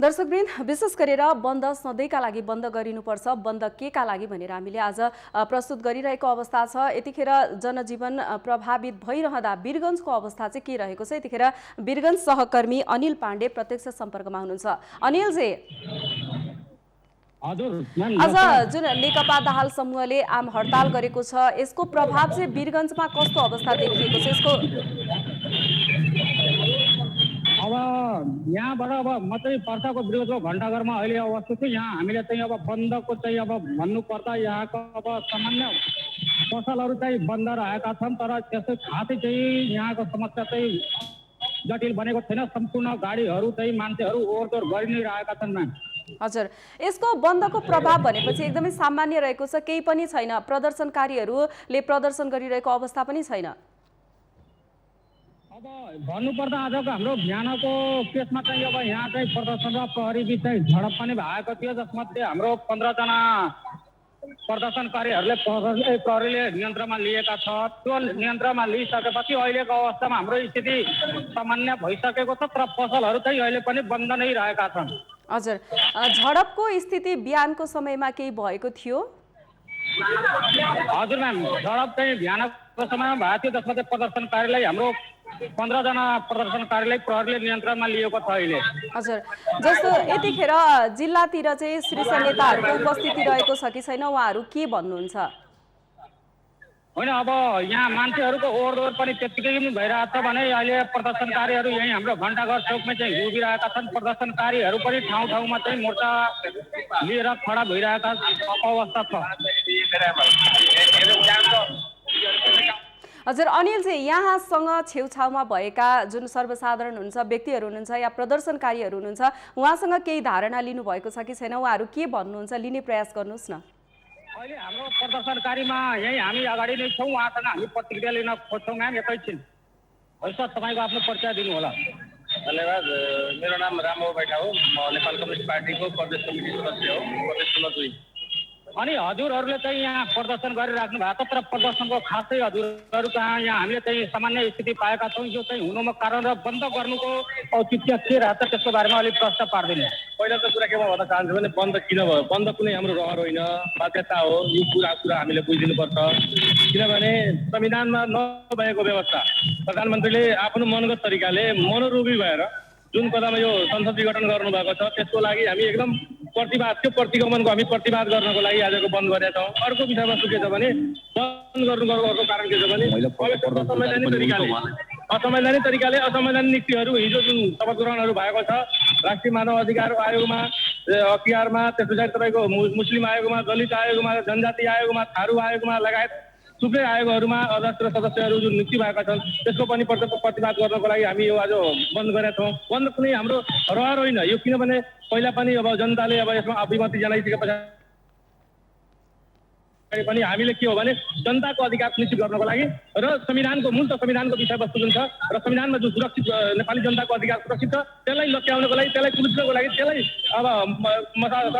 दर्शकवृन्द, विशेष गरेर बन्द सधैँका लागि बन्द गरिनुपर्छ, बन्द केका लागि भनेर हामीले आज प्रस्तुत गरिरहेको अवस्था छ। यतिखेर जनजीवन प्रभावित भइरहँदा वीरगञ्जको अवस्था चाहिँ के रहेको छ? यतिखेर वीरगञ्ज सहकर्मी अनिल पाण्डे प्रत्यक्ष सम्पर्कमा हुनुहुन्छ। अनिलजी, आज जुन नेकपा दाहाल समूहले आम हडताल गरेको छ, यसको प्रभाव चाहिँ वीरगञ्जमा कस्तो अवस्था देखिएको छ? यसको अब यहाँबाट अब म चाहिँ पर्साको विरोधको घण्टाघरमा अहिले अवस्थित छु। यहाँ हामीले चाहिँ अब बन्दको चाहिँ अब भन्नुपर्दा यहाँको अब सामान्य पसलहरू चाहिँ बन्द रहेका छन्, तर त्यसै खासै चाहिँ यहाँको समस्या चाहिँ जटिल बनेको छैन। सम्पूर्ण गाडीहरू चाहिँ मान्छेहरू ओहोरदोहोर गरि नै रहेका छन्। म्याम हजुर, यसको बन्दको प्रभाव भनेपछि एकदमै सामान्य रहेको छ, केही पनि छैन, प्रदर्शनकारीहरूले प्रदर्शन गरिरहेको अवस्था पनि छैन। अब भन्नुपर्दा आजको हाम्रो बिहानको केसमा चाहिँ अब यहाँ चाहिँ प्रदर्शन र प्रहरी बिच चाहिँ झडप पनि भएको थियो, जसमध्ये हाम्रो 15 जना प्रदर्शनकारीहरूले प्रहरीले नियन्त्रणमा लिएका छ। त्यो नियन्त्रणमा लिइसकेपछि अहिलेको अवस्थामा हाम्रो स्थिति सामान्य भइसकेको छ, तर पसलहरू चाहिँ अहिले पनि बन्द नै रहेका छन्। हजुर, झडपको स्थिति बिहानको समयमा केही भएको थियो? हजुर म्याम, झडप चाहिँ बिहानको समयमा भएको थियो, जसमध्ये प्रदर्शनकारीलाई हाम्रो 15 जना प्रदर्शनकारीलाई प्रहरीले नियन्त्रणमा लिएको छ अहिले। हजुर, जस्तो यतिखेर जिल्लातिर चाहिँ शीर्ष नेताहरूको उपस्थिति रहेको छ कि छैन, उहाँहरू के भन्नुहुन्छ? होइन, अब यहाँ मान्छेहरूको ओहोरदोहोर पनि त्यत्तिकै पनि भइरहेको छ भने अहिले प्रदर्शनकारीहरू यहीँ हाम्रो घण्टाघर चौकमै चाहिँ उभिरहेका छन्। प्रदर्शनकारीहरू पनि ठाउँ ठाउँमा चाहिँ मोर्चा लिएर खडा भइरहेका अवस्था छ। हजुर अनिलजी, यहाँसँग छेउछाउमा भएका जुन सर्वसाधारण हुनुहुन्छ, व्यक्तिहरू हुनुहुन्छ या प्रदर्शनकारीहरू हुनुहुन्छ, उहाँसँग केही धारणा लिनुभएको छ कि छैन? उहाँहरू के भन्नुहुन्छ, लिने प्रयास गर्नुहोस् न। अहिले हाम्रो प्रदर्शनकारीमा यही हामी अगाडि नै छौँ, उहाँसँग हामी प्रतिक्रिया लिन खोज्छौँ। म्याम एकैछिन, सर तपाईँको आफ्नो परिचय दिनु होला। धन्यवाद। मेरो नाम रामबाबु बैठा हो, म नेपाल कम्युनिस्ट पार्टीको प्रदेश समिति सदस्य हो, प्रदेश नम्बर 2। अनि हजुरहरूले चाहिँ यहाँ प्रदर्शन गरिराख्नु भएको छ, तर प्रदर्शनको खासै हजुरहरू कहाँ यहाँ हामीले चाहिँ सामान्य स्थिति पाएका छौँ। यो चाहिँ हुनुको कारण र बन्द गर्नुको औचित्य के रहेछ त्यसको बारेमा अलिक प्रश्न पार्दिनु। पहिला त कुरा केमा भन्न चाहन्छु भने बन्द किन भयो? बन्द कुनै हाम्रो रहर होइन, बाध्यता हो। यो कुरा हामीले बुझिदिनुपर्छ, किनभने संविधानमा नभएको व्यवस्था प्रधानमन्त्रीले आफ्नो मनगत तरिकाले मनोरोगी भएर जुन कदम यो संसद विघटन गर्नुभएको छ त्यसको लागि हामी एकदम प्रतिवाद, त्यो प्रतिगमनको हामी प्रतिवाद गर्नको लागि आजको बन्द गरेका छौँ। अर्को विषयवस्तु के छ भने बन्द गर्नुको अर्को कारण के छ भने असंवैधानिक तरिकाले असंवैधानिक नीतिहरू हिजो जुन शपथ ग्रहणहरू भएको छ राष्ट्रिय मानव अधिकार आयोगमा, अख्तियारमा, त्यस पछाडि तपाईँको मुस्लिम आयोगमा, दलित आयोगमा, जनजाति आयोगमा, थारू आयोगमा लगायत थुप्रै आयोगहरूमा अध्यक्ष र सदस्यहरू जुन नियुक्ति भएका छन् त्यसको पनि प्रतिवाद गर्नको लागि हामी यो आज बन्द गरेका छौँ। बन्द कुनै हाम्रो रहर होइन यो, किनभने पहिला पनि अब जनताले अब यसमा अभिमति जनाइसके पछाडि पनि हामीले के हो भने जनताको अधिकार सुनिश्चित गर्नको लागि र संविधानको मूलत संविधानको विषयवस्तु जुन छ र संविधानमा जुन सुरक्षित नेपाली जनताको अधिकार सुरक्षित छ त्यसलाई लट्याउनको लागि, त्यसलाई कुल्चिनको लागि, त्यसलाई अब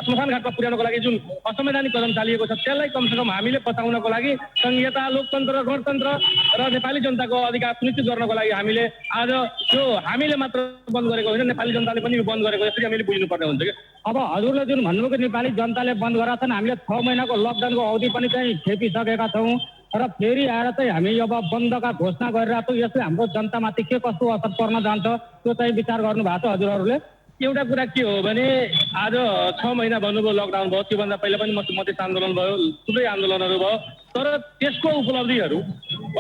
श्मशान घाटमा पुर्याउनको लागि जुन असंवैधानिक कदम चालिएको छ त्यसलाई कमसेकम हामीले बचाउनको लागि संघीयता, लोकतन्त्र, गणतन्त्र र नेपाली जनताको अधिकार सुनिश्चित गर्नको लागि हामीले आज यो हामीले मात्र बन्द गरेको होइन, नेपाली जनताले पनि यो बन्द गरेको यसरी हामीले बुझ्नुपर्ने हुन्छ कि। अब हजुरले जुन भन्नुभयो नेपाली जनताले बन्द गरेका छन्, हामीले 6 महिनाको लकडाउनको अवधि पनि चाहिँ खेपिसकेका छौँ र फेरि आएर चाहिँ हामी अब बन्दका घोषणा गरिरहेको छौँ। यसले हाम्रो जनतामाथि के कस्तो असर पर्न जान्छ त्यो चाहिँ विचार गर्नु भएको छ हजुरहरूले? एउटा कुरा के हो भने आज 6 महिना भन्नुभयो लकडाउन भयो, त्योभन्दा पहिला पनि मधेस आन्दोलन भयो, थुप्रै आन्दोलनहरू भयो, तर त्यसको उपलब्धिहरू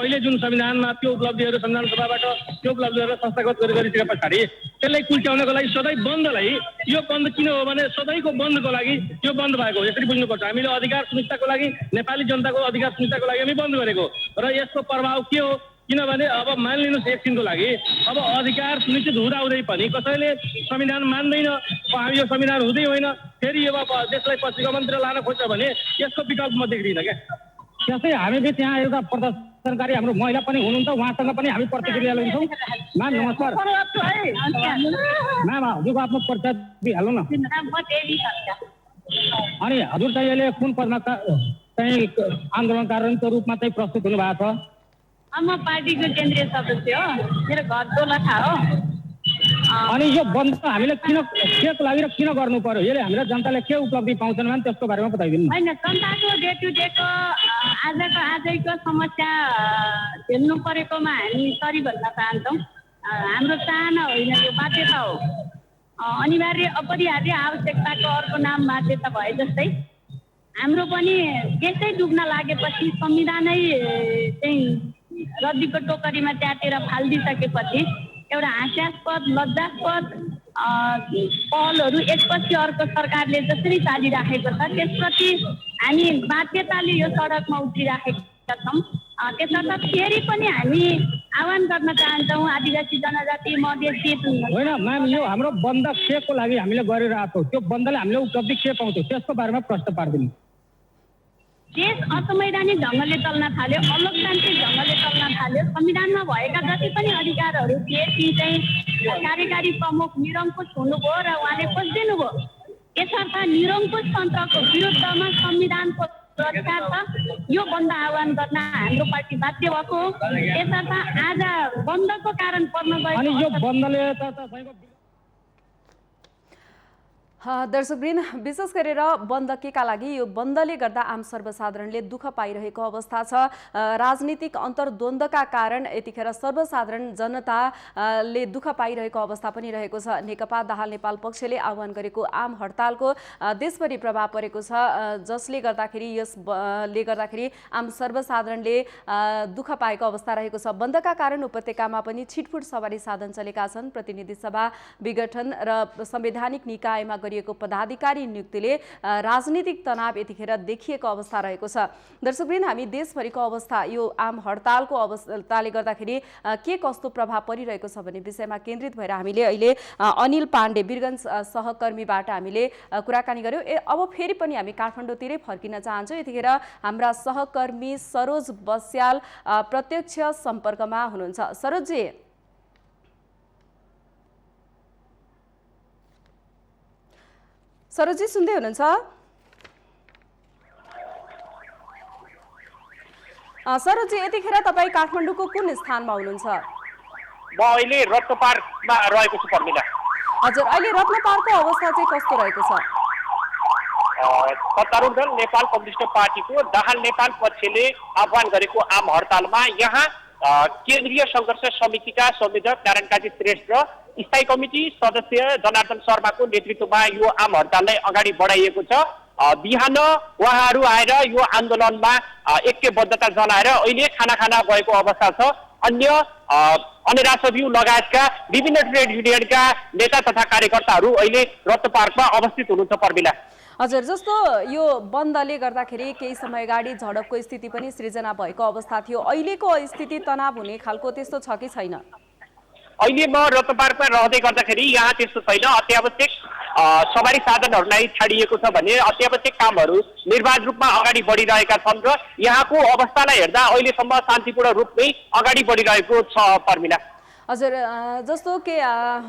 अहिले जुन संविधानमा त्यो उपलब्धिहरू संविधान सभाबाट त्यो उपलब्धिहरू संस्थागत गरिसके पछाडि त्यसलाई कुल्च्याउनको लागि सधैँ बन्दलाई, यो बन्द किन हो भने सधैँको बन्दको लागि यो बन्द भएको हो, यसरी बुझ्नुपर्छ। हामीले अधिकार सुनिश्चितको लागि, नेपाली जनताको अधिकार सुनिश्चितको लागि हामी बन्द गरेको र यसको प्रभाव के हो किनभने अब मानिलिनुहोस् एकछिनको लागि अब अधिकार सुनिश्चित हुँदाहुँदै पनि कसैले संविधान मान्दैन, हामी यो संविधान हुँदै होइन, फेरि अब देशलाई पछि गमनतिर लान खोज्छ भने यसको विकल्प म देख्दिनँ क्या। त्यसै हामी बिच यहाँ एउटा प्रदर्शनकारी हाम्रो महिला पनि हुनुहुन्छ, उहाँसँग पनि हामी प्रतिक्रिया लिन्छौँ। म्याम नमस्कार। म्याम हजुरको आफ्नो परिचय दिइहाल्नु न। अनि हजुर चाहिँ अहिले कुन पदमा चाहिँ आन्दोलनकारीको रूपमा चाहिँ प्रस्तुत हुनुभएको छ? म पार्टीको केन्द्रीय सदस्य हो, मेरो घर दोलखा हो। अनि यो बन्द हामीले केको लागि र किन गर्नु पर्यो? यसले हामीलाई जनताले के उपलब्धि पाउँछन् भने त्यसको बारेमा बताइदिनु। होइन, जनताको डे टु डेको आजैको समस्या झेल्नु परेकोमा हामी सरी भन्न चाहन्छौँ। हाम्रो चाहना होइन, यो बाध्यता हो। अनिवार्य अपरिहार्य आवश्यकताको अर्को नाम बाध्यता भए जस्तै हाम्रो पनि देशै डुब्न लागेपछि संविधानै चाहिँ रद्दीको टोकरीमा च्यातेर फालिदिइसकेपछि एउटा हास्यास्पद, लज्जास्पद पहलहरू एकपछि अर्को सरकारले जसरी चालिराखेको छ त्यसप्रति हामी बाध्यताले यो सडकमा उत्रिराखेका छौँ। त्यसर्थ फेरि पनि हामी आह्वान गर्न चाहन्छौँ आदिवासी जनजाति, मधेसी। होइन म्याम, यो हाम्रो बन्द केको लागि हामीले गरिरहेको छौँ, त्यो बन्दले हामीले उपलब्धि के पाउँछौँ त्यसको बारेमा प्रश्न पारिदिनु। देश असंवैधानिक ढङ्गले चल्न थाल्यो, अलोकतान्त्रिक ढङ्गले चल्न थाल्यो। संविधानमा भएका जति पनि अधिकारहरू थिए ती चाहिँ कार्यकारी प्रमुख निरङ्कुश हुनुभयो र उहाँले खोजिदिनुभयो। यसर्थ निरङ्कुश तन्त्रको विरुद्धमा संविधानको सुरक्षा छ। यो बन्द आह्वान गर्न हाम्रो पार्टी बाध्य भएको हो। यसर्थ आज बन्दको कारण पर्न गएको अनि यो बन्दले त दर्शकवृन्द, विशेष गरेर बन्द केका लागि? यो बन्दले गर्दा आम सर्वसाधारणले दुःख पाइरहेको अवस्था छ। राजनीतिक अन्तर्द्वन्द्वका कारण यतिखेर सर्वसाधारण जनताले दुःख पाइरहेको अवस्था पनि रहेको छ। नेकपा दाहाल नेपाल पक्षले आह्वान गरेको आम हडतालको देशभरि प्रभाव परेको छ, जसले गर्दाखेरि आम सर्वसाधारणले दुःख पाएको अवस्था रहेको छ। बन्दका कारण उपत्यकामा पनि छिटफुट सवारी साधन चलेका छन्। प्रतिनिधि सभा विघटन र संवैधानिक निकायमा गरिएको पदाधिकारी नियुक्तिले राजनीतिक तनाव यतिखेर देखिएको अवस्था रहेको छ। दर्शकवृन्द, हामी देशभरिको अवस्था, यो आम हडतालको अवस्थाले गर्दाखेरि के कस्तो प्रभाव परिरहेको छ भन्ने विषयमा केन्द्रित भएर हामीले अहिले अनिल पाण्डे वीरगञ्ज सहकर्मीबाट हामीले कुराकानी गर्यौँ। अब फेरि पनि हामी काठमाडौँतिरै फर्किन चाहन्छौँ। यतिखेर हाम्रा सहकर्मी सरोज बस्याल प्रत्यक्ष सम्पर्कमा हुनुहुन्छ। सरोजजी, सरोजी सुन्दै हुनुहुन्छ? सरोजी, यतिखेर तपाईँ काठमाडौँको कुन स्थानमा हुनुहुन्छ? म अहिले रत्नपारमा रहेको छु पर्मिला। हजुर, अहिले रत्नपारको अवस्था चाहिँ कस्तो रहेको छ? सत्तारूढ दल नेपाल कम्युनिस्ट पार्टीको दाहाल नेपाल पक्षले आह्वान गरेको आम हडतालमा यहाँ केन्द्रीय सङ्घर्ष समितिका संयोजक नारायण काजी श्रेष्ठ र स्थायी कमिटी सदस्य जनार्दन शर्माको नेतृत्वमा यो आम हडताललाई अगाडि बढाइएको छ। बिहान उहाँहरू आएर यो आन्दोलनमा ऐक्यबद्धता जनाएर अहिले खाना खाना गएको अवस्था छ। अन्य अनेरासभ्यू लगायतका विभिन्न ट्रेड युनियनका नेता तथा कार्यकर्ताहरू अहिले रत्न पार्कमा अवस्थित हुनुहुन्छ। पर्मिला हजुर, जस्तो यो बन्दले गर्दाखेरि केही समय अगाडि झडपको स्थिति पनि सृजना भएको अवस्था थियो, अहिलेको स्थिति तनाव हुने खालको त्यस्तो छ कि छैन? अहिले म रत्न पार्कमा रहँदै गर्दाखेरि यहाँ त्यस्तो छैन। अत्यावश्यक सवारी साधनहरूलाई छाडिएको छ भने अत्यावश्यक कामहरू निर्बाध रूपमा अगाडि बढिरहेका छन् र यहाँको अवस्थालाई हेर्दा अहिलेसम्म शान्तिपूर्ण रूपमै अगाडि बढिरहेको छ। पर्मिला हजुर, जस्तो कि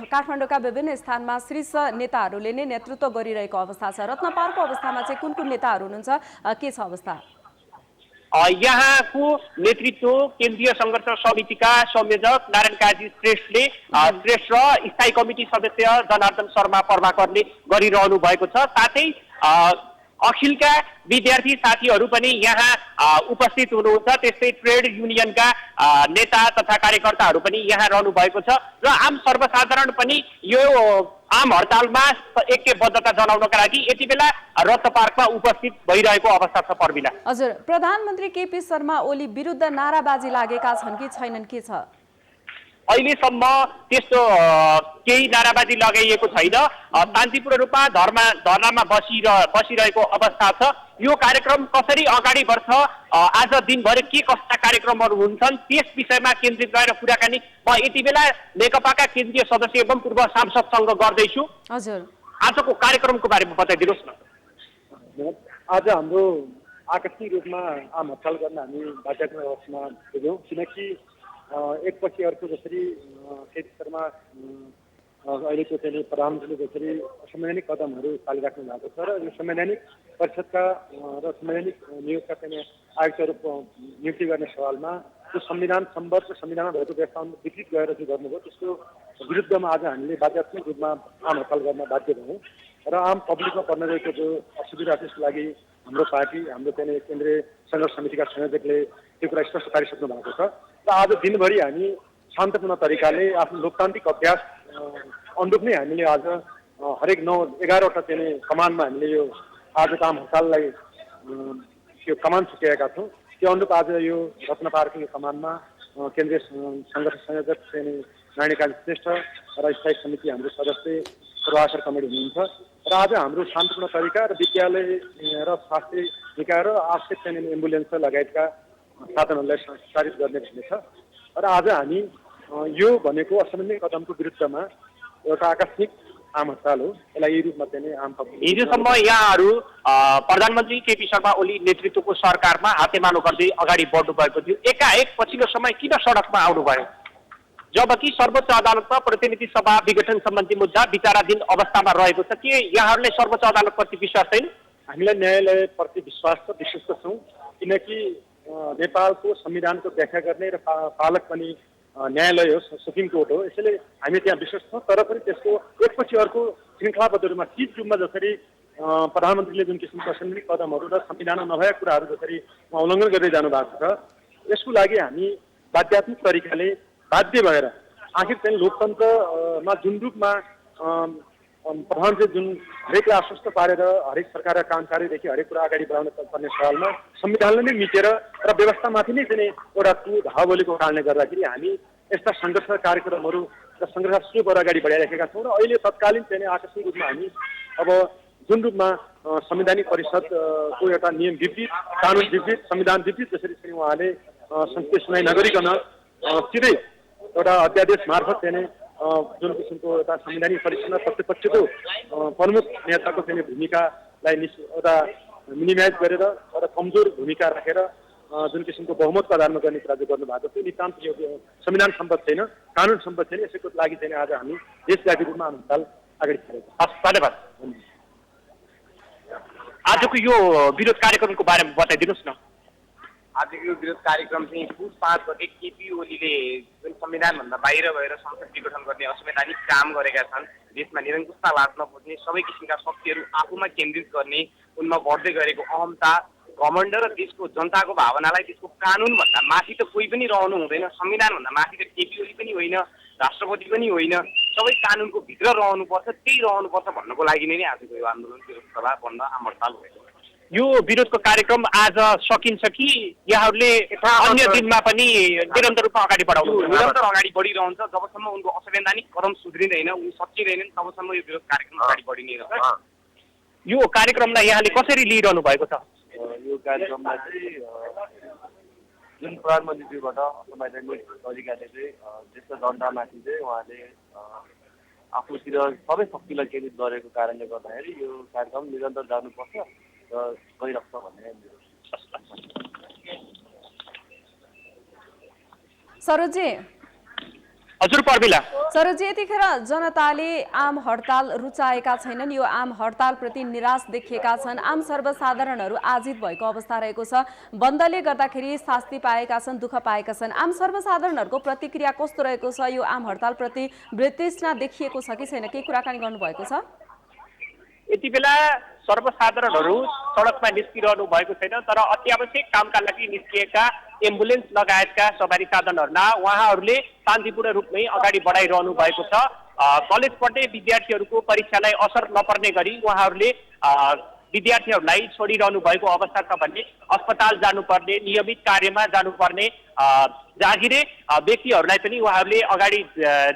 काठमाडौँका विभिन्न स्थानमा शीर्ष नेताहरूले नै नेतृत्व गरिरहेको अवस्था छ, रत्न पार्कको अवस्थामा चाहिँ कुन कुन नेताहरू हुनुहुन्छ, के छ अवस्था? यहाँको नेतृत्व केन्द्रीय सङ्घर्ष समितिका संयोजक नारायण काजी श्रेष्ठले श्रेष्ठ र स्थायी कमिटी सदस्य जनार्दन शर्मा प्रभाकरले गरिरहनु भएको छ। साथै अखिलका विद्यार्थी साथीहरू पनि यहाँ उपस्थित हुनुहुन्छ। त्यस्तै ट्रेड युनियनका नेता तथा कार्यकर्ताहरू पनि यहाँ रहनु भएको छ र आम सर्वसाधारण पनि यो आम हडतालमा ऐक्यबद्धता जनाउनका लागि यति बेला रत्न पार्कमा उपस्थित भइरहेको अवस्था छ। पर्मिला हजुर, प्रधानमन्त्री केपी शर्मा ओली विरुद्ध नाराबाजी लागेका छन् कि छैनन्, के छ? अहिलेसम्म त्यस्तो केही नाराबाजी लगाइएको छैन। शान्तिपूर्ण रूपमा धरनामा बसिरहेको अवस्था छ। यो कार्यक्रम कसरी अगाडि बढ्छ, आज दिनभरि के कस्ता कार्यक्रमहरू हुन्छन् त्यस विषयमा केन्द्रित रहेर कुराकानी म यति बेला नेकपाका केन्द्रीय सदस्य एवं पूर्व सांसदसँग गर्दैछु। हजुर, आजको कार्यक्रमको बारेमा बताइदिनुहोस् न। आज हाम्रो आकस्मिक रूपमा आम हडताल गर्न हामी बाध्यात्मक अवस्थामा पुग्यौँ, किनकि एकपछि अर्को जसरी केपी शर्मा अहिलेको चाहिँ प्रधानमन्त्रीले जसरी संवैधानिक कदमहरू चालिराख्नु भएको छ र यो संवैधानिक परिषदका र संवैधानिक नियोगका चाहिँ आयुक्तहरू नियुक्ति गर्ने सवालमा त्यो संविधान सम्बद्ध संविधानमा भएको व्यवस्था विकृत गएर चाहिँ गर्नुभयो, त्यसको विरुद्धमा आज हामीले बाध्यात्मक रूपमा आम हडताल गर्न बाध्य भयौँ र आम पब्लिकमा पर्न गएको जो असुविधा त्यसको लागि हाम्रो पार्टी हाम्रो चाहिँ केन्द्रीय सङ्घर्ष समितिका संयोजकले त्यो कुरा स्पष्ट पारिसक्नु भएको छ र आज दिनभरि हामी शान्तपूर्ण तरिकाले आफ्नो लोकतान्त्रिक अभ्यास अनुरूप नै हामीले आज हरेक 9-11वटा चाहिँ कमानमा हामीले यो आजको आम हडताललाई त्यो कमान छुट्याएका छौँ। त्यो अनुरूप आज यो रत्न पार्कको कमानमा केन्द्रीय सङ्घर्ष संयोजक चाहिँ नारायण काजी श्रेष्ठ र स्थायी समिति हाम्रो सदस्य प्रभाकर कमेडी हुनुहुन्छ र आज हाम्रो शान्तपूर्ण तरिका र विद्यालय र स्वास्थ्य निकाय र आवश्यक चाहिँ एम्बुलेन्स लगायतका साधनहरूलाई सञ्चालित गर्ने भन्ने छ र आज हामी यो भनेको असंवैधानिक कदमको विरुद्धमा एउटा आकस्मिक आम हडताल हो। यसलाई यही रूपमा चाहिँ आम हिजोसम्म यहाँहरू प्रधानमन्त्री केपी शर्मा ओली नेतृत्वको सरकारमा हातेमालो गर्दै अगाडि बढ्नु भएको थियो, एकाएक पछिल्लो समय किन सडकमा आउनुभयो? जबकि सर्वोच्च अदालतमा प्रतिनिधि सभा विघटन सम्बन्धी मुद्दा विचाराधीन अवस्थामा रहेको छ, के यहाँहरूले सर्वोच्च अदालतप्रति विश्वास छैन? हामीलाई न्यायालयप्रति विश्वास त विश्वस्त छौँ, किनकि नेपालको संविधानको व्याख्या गर्ने र पालक पनि न्यायालय हो, सुप्रिम कोर्ट हो, यसैले हामी त्यहाँ विश्वास छौँ। तर पनि त्यसको एकपछि अर्को श्रृङ्खलाबद्ध रूपमा चिज रूपमा जसरी प्रधानमन्त्रीले जुन किसिमको असंवैधानिक कदमहरू र संविधानमा नभएका कुराहरू जसरी उल्लङ्घन गर्दै जानु भएको छ, यसको लागि हामी बाध्यात्मक तरिकाले बाध्य भएर आखिर चाहिँ लोकतन्त्रमा जुन रूपमा प्रधानमन्त्री जुन हरेकलाई आश्वस्त पारेर हरेक सरकारका कर्मचारीदेखि हरेक कुरा अगाडि बढाउन पर्ने सवालमा संविधानले नै मिचेर र व्यवस्थामाथि नै चाहिँ एउटा धावलीको कारणले गर्दाखेरि हामी यस्ता सङ्घर्ष कार्यक्रमहरू र सङ्घर्ष सुरुबाट अगाडि बढाइराखेका छौँ र अहिले तत्कालीन चाहिँ आकस्मिक रूपमा हामी अब जुन रूपमा संवैधानिक परिषदको एउटा नियम विपरीत, कानुन विपरीत, संविधान विपरीत जसरी चाहिँ उहाँले संसदीय सुनाइ नगरिकन सिधै एउटा अध्यादेश मार्फत चाहिँ जुन किसिमको एउटा संवैधानिक परिषदमा प्रतिपक्षको प्रमुख नेताको चाहिँ भूमिकालाई एउटा मिनिमाइज गरेर एउटा कमजोर भूमिका राखेर जुन किसिमको बहुमतको आधारमा गर्ने कुरा चाहिँ गर्नुभएको थियो, नितान्त यो संविधान सम्बद्ध छैन, कानुन सम्बद्ध छैन। यसैको लागि चाहिँ आज हामी देशव्यापी रूपमा हडताल अगाडि बढेको छौँ। धन्यवाद। आजको यो विरोध कार्यक्रमको बारेमा बताइदिनुहोस् न। आजको यो विरोध कार्यक्रम चाहिँ पुस 5 गते केपी ओलीले जुन संविधानभन्दा बाहिर भएर संसद विघटन गर्ने असंवैधानिक काम गरेका छन्, देशमा निरङ्कुशता लाद्न खोज्ने, सबै किसिमका शक्तिहरू आफूमा केन्द्रित गर्ने, उनमा बढ्दै गरेको अहमता, घमण्ड र देशको जनताको भावनालाई त्यसको कानुनभन्दा माथि त कोही पनि रहनु हुँदैन। संविधानभन्दा माथि त केपी ओली पनि होइन, राष्ट्रपति पनि होइन, सबै कानुनको भित्र रहनुपर्छ, त्यही रहनुपर्छ भन्नको लागि नै आजको यो आन्दोलन, विरोध सभा, बन्द, आम हडताल भएको। यो विरोधको कार्यक्रम आज सकिन्छ कि यहाँहरूले अन्य दिनमा पनि निरन्तर रूपमा अगाडि बढाउनु? निरन्तर अगाडि बढिरहन्छ जबसम्म उनको असंवैधानिक कदम सुध्रिँदैन, उनी सच्चिँदैनन्, तबसम्म यो विरोध कार्यक्रम अगाडि बढि नै रहन्छ। यो कार्यक्रमलाई यहाँले कसरी लिइरहनु भएको छ? यो कार्यक्रममा चाहिँ जुन प्रधानमन्त्रीज्यूबाट असंवैधानिक तरिकाले चाहिँ देशको जनतामाथि चाहिँ उहाँले आफूतिर सबै शक्तिलाई केन्द्रित गरेको कारणले गर्दाखेरि यो कार्यक्रम निरन्तर जानुपर्छ र गइरहेको छ भन्ने सरोजी। हजुर पर्मिला। सरोजी, यतिखेर जनताले आम हडताल रुचाएका छैनन्, यो आम हडताल प्रति निराश देखिएका छन्। आम सर्वसाधारणहरू आजित भएको अवस्था रहेको छ। बन्दले गर्दाखेरि शास्ति पाएका छन्, दुःख पाएका छन्। आम सर्वसाधारणहरूको प्रतिक्रिया कस्तो रहेको छ? यो आम हडताल प्रति वितृष्णा देखिएको छ कि छैन? केही कुराकानी गर्नुभएको छ? यति बेला सर्वसाधारणहरू सडकमा निस्किरहनु भएको छैन, तर अत्यावश्यक कामका लागि निस्किएका एम्बुलेन्स लगायतका सवारी साधनहरूमा उहाँहरूले शान्तिपूर्ण रूपमै अगाडि बढाइरहनु भएको छ। कलेज पढ्ने विद्यार्थीहरूको परीक्षालाई असर नपर्ने गरी उहाँहरूले विद्यार्थीहरूलाई छोडिरहनु भएको अवस्था छ भने अस्पताल जानुपर्ने, नियमित कार्यमा जानुपर्ने जागिरे व्यक्तिहरूलाई पनि उहाँहरूले अगाडि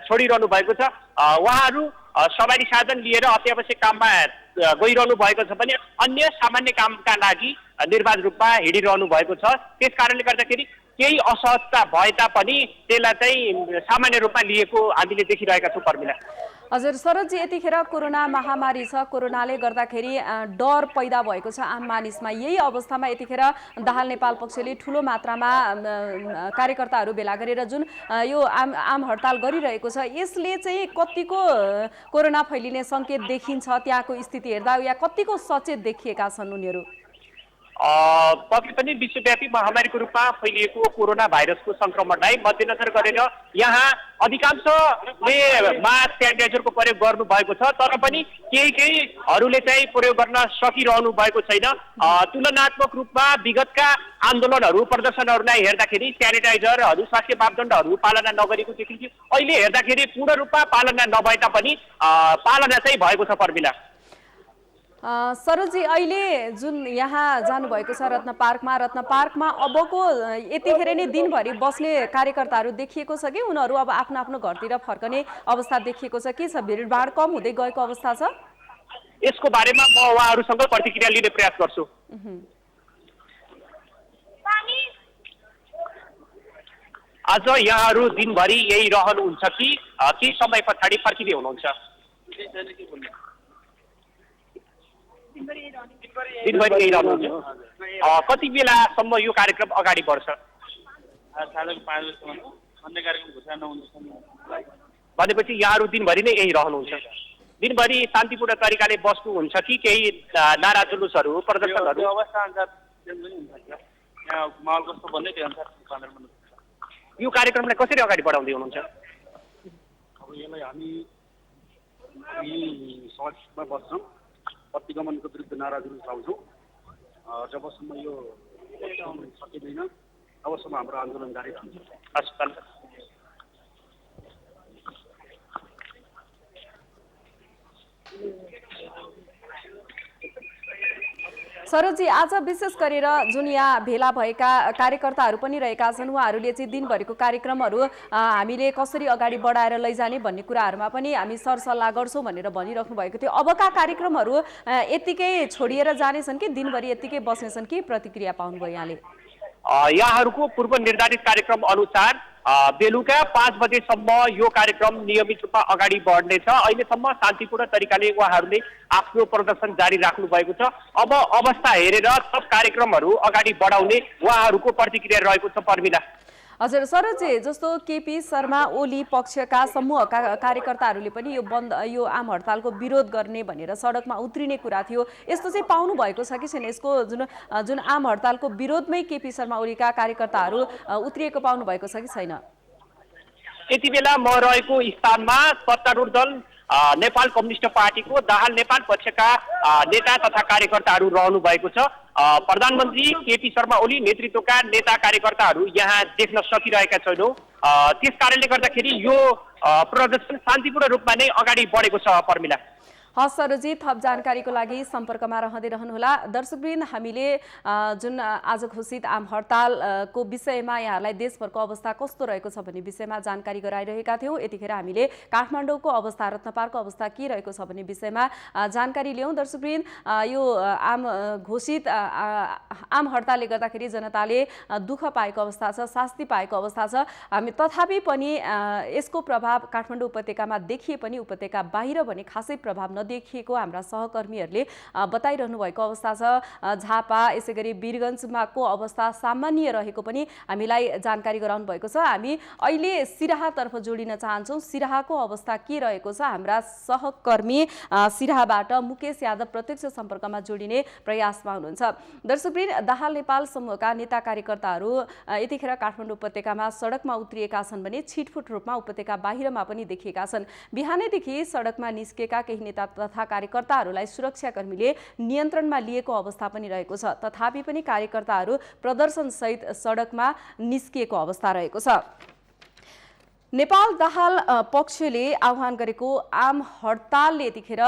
छोडिरहनु भएको छ। उहाँहरू सवारी साधन लिएर अत्यावश्यक काममा गइरहनु भएको छ भने अन्य सामान्य कामका लागि निर्बाध रूपमा हिँडिरहनु भएको छ। त्यस कारणले गर्दाखेरि केही असहजता भए तापनि त्यसलाई चाहिँ सामान्य रूपमा लिएको हामीले देखिरहेका छौँ पर्मिला। हजुर सरोजी, यतिखेर कोरोना महामारी छ, कोरोनाले गर्दाखेरि डर पैदा भएको छ आम मानिसमा। यही अवस्थामा यतिखेर दाहाल नेपाल पक्षले ठुलो मात्रामा कार्यकर्ताहरू भेला गरेर जुन यो आम हडताल गरिरहेको छ, यसले चाहिँ कतिको कोरोना फैलिने सङ्केत देखिन्छ त्यहाँको स्थिति हेर्दा, या कतिको सचेत देखिएका छन् उनीहरू? पक्कै पनि विश्वव्यापी महामारीको रूपमा फैलिएको कोरोना भाइरसको संक्रमणलाई मध्यनजर गरेर यहाँ अधिकांशले मास्क सेनिटाइजरको प्रयोग गर्नु भएको छ, तर पनि केहीहरूले चाहिँ प्रयोग गर्न सकिरहनु भएको छैन। तुलनात्मक रूपमा विगतका आन्दोलनहरू, प्रदर्शनहरूलाई हेर्दाखेरि सेनिटाइजरहरू, स्वास्थ्य मापदण्डहरू पालना नगरेको देखिन्थ्यो। अहिले हेर्दाखेरि पूर्ण रूपमा पालना नभए तापनि पालना चाहिँ भएको छ पर्मिला। सरोजी, अहिले जुन यहाँ जानुभएको छ रत्न पार्कमा अबको यतिखेर नै दिनभरि बस्ने कार्यकर्ताहरू देखिएको छ कि उनीहरू अब आफ्नो आफ्नो घरतिर फर्कने अवस्था देखिएको छ? के छ, भिडभाड कम हुँदै गएको अवस्था छ? यसको बारेमा म उहाँहरूसँग प्रतिक्रिया लिने प्रयास गर्छु। आज यहाँहरू दिनभरि यही रहनुहुन्छ कि केही समय पछाडि फर्किँदै हुनुहुन्छ? दिनभरि यही रहनुहुन्छ। कति बेलासम्म यो कार्यक्रम अगाडि बढ्छ? भनेपछि यहाँहरू दिनभरि नै यही रहनुहुन्छ। दिनभरि शान्तिपूर्ण तरिकाले बस्नुहुन्छ कि केही नारा जुलुसहरू, प्रदर्शनहरू? यो कार्यक्रमलाई कसरी अगाडि बढाउँदै हुनुहुन्छ? अब यसलाई हामी सडकमा बस्छौँ, प्रतिगमनको विरुद्ध नारा जुलुस लाउँछौँ। जबसम्म यो सकिँदैन तबसम्म हाम्रो आन्दोलन जारी रहन्छ। सरोजी, आज विशेष गरेर जुन यहाँ भेला भएका कार्यकर्ताहरू पनि रहेका छन्, उहाँहरूले चाहिँ दिनभरिको कार्यक्रमहरू हामीले कसरी अगाडि बढाएर लैजाने भन्ने कुराहरूमा पनि हामी सरसल्लाह गर्छौँ भनेर भनिराख्नु भएको थियो। अबका कार्यक्रमहरू यत्तिकै छोडिएर जानेछन् कि दिनभरि यत्तिकै बस्नेछन्? के प्रतिक्रिया पाउनुभयो यहाँले? यहाँहरूको पूर्व निर्धारित कार्यक्रम अनुसार बेलुका 5 बजेसम्म यो कार्यक्रम नियमित रूपमा अगाडि बढ्नेछ। अहिलेसम्म शान्तिपूर्ण तरिकाले उहाँहरूले आफ्नो प्रदर्शन जारी राख्नु भएको छ। अब अवस्था हेरेर सब कार्यक्रमहरू अगाडि बढाउने उहाँहरूको प्रतिक्रिया रहेको छ पर्मिला। हजुर सरोजी, जस्तो केपी शर्मा ओली पक्षका समूहका कार्यकर्ताहरूले पनि यो आम हडतालको विरोध गर्ने भनेर सडकमा उत्रिने कुरा थियो, यस्तो चाहिँ पाउनु भएको छ कि छैन? यसको जुन आम हडतालको विरोधमै केपी शर्मा ओलीका कार्यकर्ताहरू उत्रिएको पाउनु भएको छ कि छैन? यति बेला म रहेको स्थानमा सत्तारूढ दल नेपाल कम्युनिस्ट पार्टीको दाहाल नेपाल पक्षका नेता तथा कार्यकर्ताहरू रहनु भएको छ। प्रधानमन्त्री केपी शर्मा ओली नेतृत्वका नेता कार्यकर्ताहरू यहाँ देख्न सकिरहेका छैनौँ। त्यस कारणले गर्दाखेरि यो प्रदर्शन शान्तिपूर्ण रूपमा नै अगाडि बढेको छ। पर्मिला। हस् सरोजी, थप जानकारीको लागि सम्पर्कमा रहँदै रहनुहोला। दर्शकवृन्द, हामीले जुन आज घोषित आम हडतालको विषयमा यहाँहरूलाई देशभरको अवस्था कस्तो रहेको छ भन्ने विषयमा जानकारी गराइरहेका थियौँ। यतिखेर हामीले काठमाडौँको अवस्था, रत्नपारको अवस्था के रहेको छ भन्ने विषयमा जानकारी लियौँ। दर्शकवृन्द, यो घोषित आम हडतालले गर्दाखेरि जनताले दुःख पाएको अवस्था छ, शास्ति पाएको अवस्था छ। हामी तथापि पनि यसको प्रभाव काठमाडौँ उपत्यकामा देखिए पनि उपत्यका बाहिर भने खासै प्रभाव देखिएको हाम्रा सहकर्मीहरूले बताइरहनु भएको अवस्था छ। झापा यसै गरी वीरगञ्जमाको अवस्था सामान्य रहेको पनि हामीलाई जानकारी गराउनु भएको छ। हामी अहिले सिराहातर्फ जोडिन चाहन्छौँ। सिराहाको अवस्था के रहेको छ, हाम्रा सहकर्मी सिराहाबाट मुकेश यादव प्रत्यक्ष सम्पर्कमा जोडिने प्रयासमा हुनुहुन्छ। दर्शकवृन्द, दाहाल नेपाल समूहका नेता कार्यकर्ताहरू यतिखेर काठमाडौँ उपत्यकामा सडकमा उत्रिएका छन् भने छिटफुट रूपमा उपत्यका बाहिरमा पनि देखिएका छन्। बिहानैदेखि सडकमा निस्केका केही नेता तथा कार्यकर्ताहरूलाई सुरक्षाकर्मीले नियन्त्रणमा लिएको अवस्था पनि रहेको छ। तथापि पनि कार्यकर्ताहरू प्रदर्शनसहित सडकमा निस्किएको अवस्था रहेको छ। नेपाल दाहाल पक्षले आह्वान गरेको आम हडतालले यतिखेर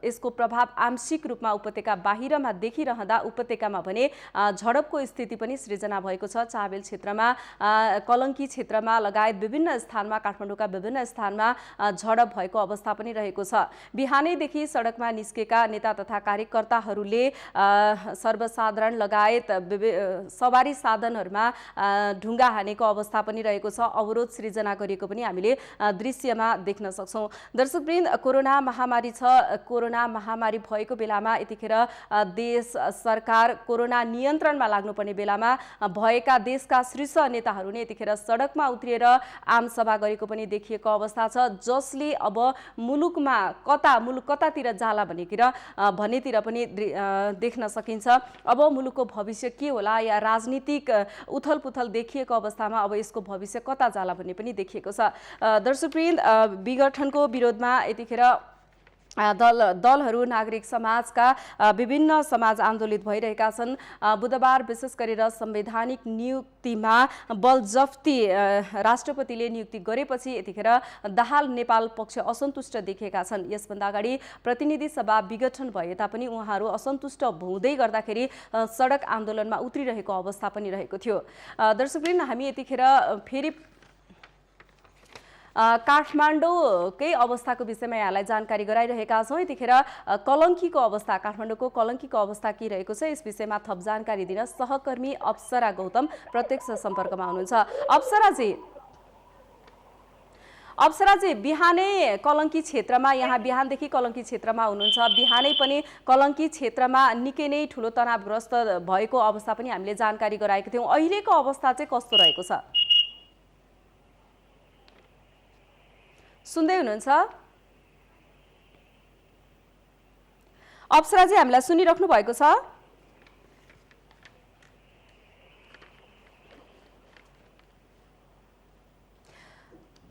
यसको प्रभाव आंशिक रूपमा उपत्यका बाहिरमा देखिरहँदा उपत्यकामा भने झडपको स्थिति पनि सृजना भएको छ। चाबेल क्षेत्रमा, कलङ्की क्षेत्रमा लगायत विभिन्न स्थानमा, काठमाडौँका विभिन्न स्थानमा झडप भएको अवस्था पनि रहेको छ। बिहानैदेखि सडकमा निस्केका नेता तथा कार्यकर्ताहरूले सर्वसाधारण लगायत सवारी साधनहरूमा ढुङ्गा हानेको अवस्था पनि रहेको छ। अवरोध सृजना गरेको पनि हामीले दृश्यमा देख्न सक्छौँ। दर्शकवृन्द, कोरोना महामारी छ। कोरोना महामारी भएको बेलामा यतिखेर देश सरकार कोरोना नियन्त्रणमा लाग्नुपर्ने बेलामा भएका देशका शीर्ष नेताहरू नै यतिखेर सडकमा उत्रिएर आम सभा गरेको पनि देखिएको अवस्था छ, जसले अब मुलुक कतातिर जाला भन्नेतिर पनि देख्न सकिन्छ। अब मुलुकको भविष्य के होला या राजनीतिक उथलपुथल देखिएको अवस्थामा अब यसको भविष्य कता जाला भन्ने पनि देखिएको छ। दर्शकवृन्द, विघटनको विरोधमा यतिखेर दलहरू, नागरिक समाजका विभिन्न समाज आन्दोलित भइरहेका छन्। बुधबार विशेष गरेर संवैधानिक नियुक्तिमा बलजफ्ती राष्ट्रपतिले नियुक्ति गरेपछि यतिखेर दाहाल नेपाल पक्ष असन्तुष्ट देखिएका छन्। यसभन्दा अगाडि प्रतिनिधि सभा विघटन भए तापनि उहाँहरू असन्तुष्ट हुँदै गर्दाखेरि सडक आन्दोलनमा उत्रिरहेको अवस्था पनि रहेको थियो। दर्शकवृन्द, हामी यतिखेर फेरि काठमाडौँकै अवस्थाको विषयमा यहाँलाई जानकारी गराइरहेका छौँ। यतिखेर कलङ्कीको अवस्था, काठमाडौँको कलङ्कीको अवस्था के रहेको छ यस विषयमा थप जानकारी दिन सहकर्मी अप्सरा गौतम प्रत्यक्ष सम्पर्कमा हुनुहुन्छ। अप्सराजी, बिहानै कलङ्की क्षेत्रमा, यहाँ बिहानदेखि कलङ्की क्षेत्रमा हुनुहुन्छ, बिहानै पनि कलङ्की क्षेत्रमा निकै नै ठुलो तनावग्रस्त भएको अवस्था पनि हामीले जानकारी गराएका थियौँ। अहिलेको अवस्था चाहिँ कस्तो रहेको छ? सुन्दै हुनुहुन्छ? अप्सराजी, हामीलाई सुनिराख्नु भएको छ?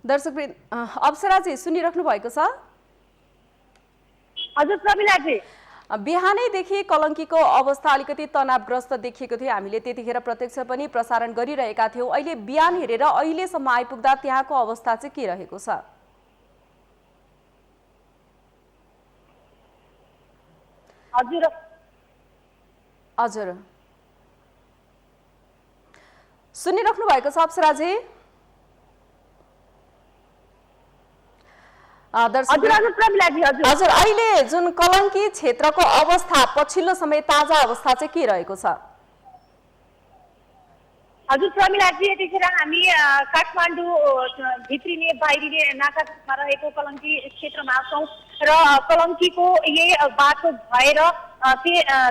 दर्शकवृन्द, अप्सराजी सुनिराख्नु भएको छ? हजुर प्रमिलाजी, बिहानैदेखि कलङ्कीको अवस्था अलिकति तनावग्रस्त देखिएको थियो। हामीले त्यतिखेर प्रत्यक्ष पनि प्रसारण गरिरहेका थियौँ। अहिले बिहान हेरेर अहिलेसम्म आइपुग्दा त्यहाँको अवस्था चाहिँ के रहेको छ? हजुर सुनिराख्नु भएको छ अप्सराजी? हजुर, अहिले जुन कलङ्की क्षेत्रको अवस्था पछिल्लो समय ताजा अवस्था चाहिँ के रहेको छ? हजुर प्रमिलाजी, यतिखेर हामी काठमाडौँ भित्रिने बाहिरिने नाकामा रहेको कलङ्की क्षेत्रमा छौँ र कलङ्कीको यही बाटो भएर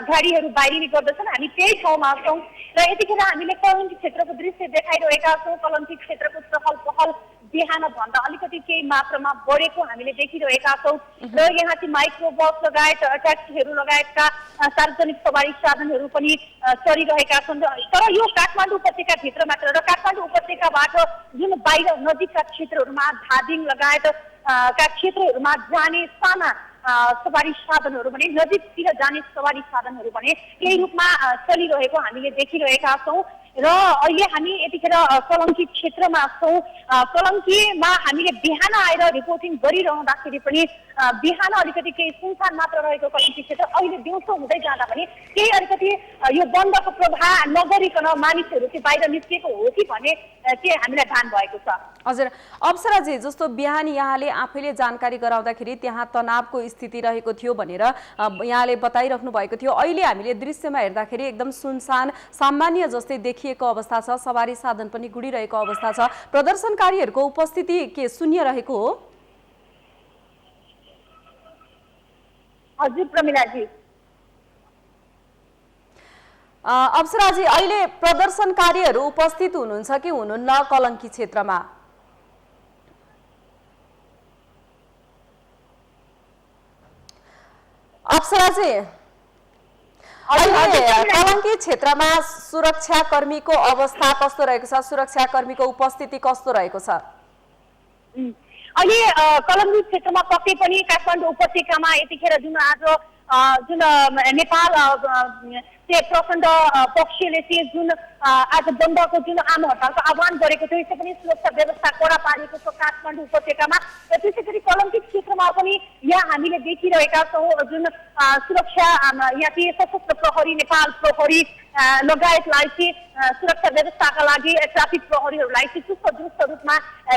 गाडीहरू बाहिरिने गर्दछन्। हामी त्यही ठाउँमा छौँ र यतिखेर हामीले कलङ्की क्षेत्रको दृश्य देखाइरहेका छौँ। कलङ्की क्षेत्रको चहल पहल बिहान भन्दा अलिकति केही मात्रामा बढेको हामीले देखिरहेका छौँ र यहाँ चाहिँ माइक्रो बस लगायत ट्याक्सीहरू लगायतका सार्वजनिक सवारी साधनहरू पनि चलिरहेका छन्। तर यो काठमाडौँ उपत्यकाभित्र मात्र र काठमाडौँ उपत्यकाबाट जुन बाहिर नजिकका क्षेत्रहरूमा धादिङ लगायत का क्षेत्रहरूमा जाने साना सवारी साधनहरू भने नजिकतिर जाने सवारी साधनहरू भने केही रूपमा चलिरहेको हामीले देखिरहेका छौँ र अहिले हामी यतिखेर कलङ्की क्षेत्रमा छौँ। कलङ्कीमा हामीले बिहान आएर रिपोर्टिङ गरिरहँदाखेरि पनि बिहान अलिकति केही सुनसान मात्र रहेको कलङ्की क्षेत्र अहिले दिउँसो हुँदै जाँदा पनि केही अलिकति यो बन्दको प्रभाव नगरिकन मानिसहरू चाहिँ बाहिर निस्किएको हो कि भन्ने चाहिँ हामीलाई भान भएको छ। हजुर अप्सराजी, जस्तो बिहान यहाँले आफैले जानकारी गराउँदाखेरि त्यहाँ तनावको स्थिति रहेको थियो भनेर यहाँले बताइराख्नु भएको थियो। अहिले हामीले दृश्यमा हेर्दाखेरि एकदम सुनसान सामान्य जस्तै देखिएको अवस्था छ, सवारी साधन पनि गुडिरहेको अवस्था छ। प्रदर्शनकारीहरूको उपस्थिति के शून्य रहेको हो? हजुर प्रमिलाजी। अप्सराजी, अहिले प्रदर्शनकारीहरू उपस्थित हुनुहुन्छ कि हुनुहुन्न कलङ्की क्षेत्रमा? अप्सराजी, अहिले कलङ्की क्षेत्रमा सुरक्षाकर्मीको अवस्था कस्तो रहेको छ? सुरक्षाकर्मीको उपस्थिति कस्तो रहेको छ? अहिले कलङ्की क्षेत्रमा पक्कै पनि काठमाडौँ उपत्यकामा यतिखेर जुन आज जुन नेपाल प्रचण्ड पक्षले चाहिँ जुन आज बन्दको जुन आम हडतालको आह्वान गरेको थियो, यसै पनि सुरक्षा व्यवस्था कडा पारेको छ काठमाडौँ उपत्यकामा। र त्यसै गरी कलङ्की क्षेत्रमा पनि यहाँ हामीले देखिरहेका छौँ जुन सुरक्षा यहाँ चाहिँ सशस्त्र प्रहरी, नेपाल प्रहरी लगायतलाई चाहिँ सुरक्षा व्यवस्थाका लागि ट्राफिक प्रहरीहरूलाई चाहिँ चुस्त दुरुस्त रूपमा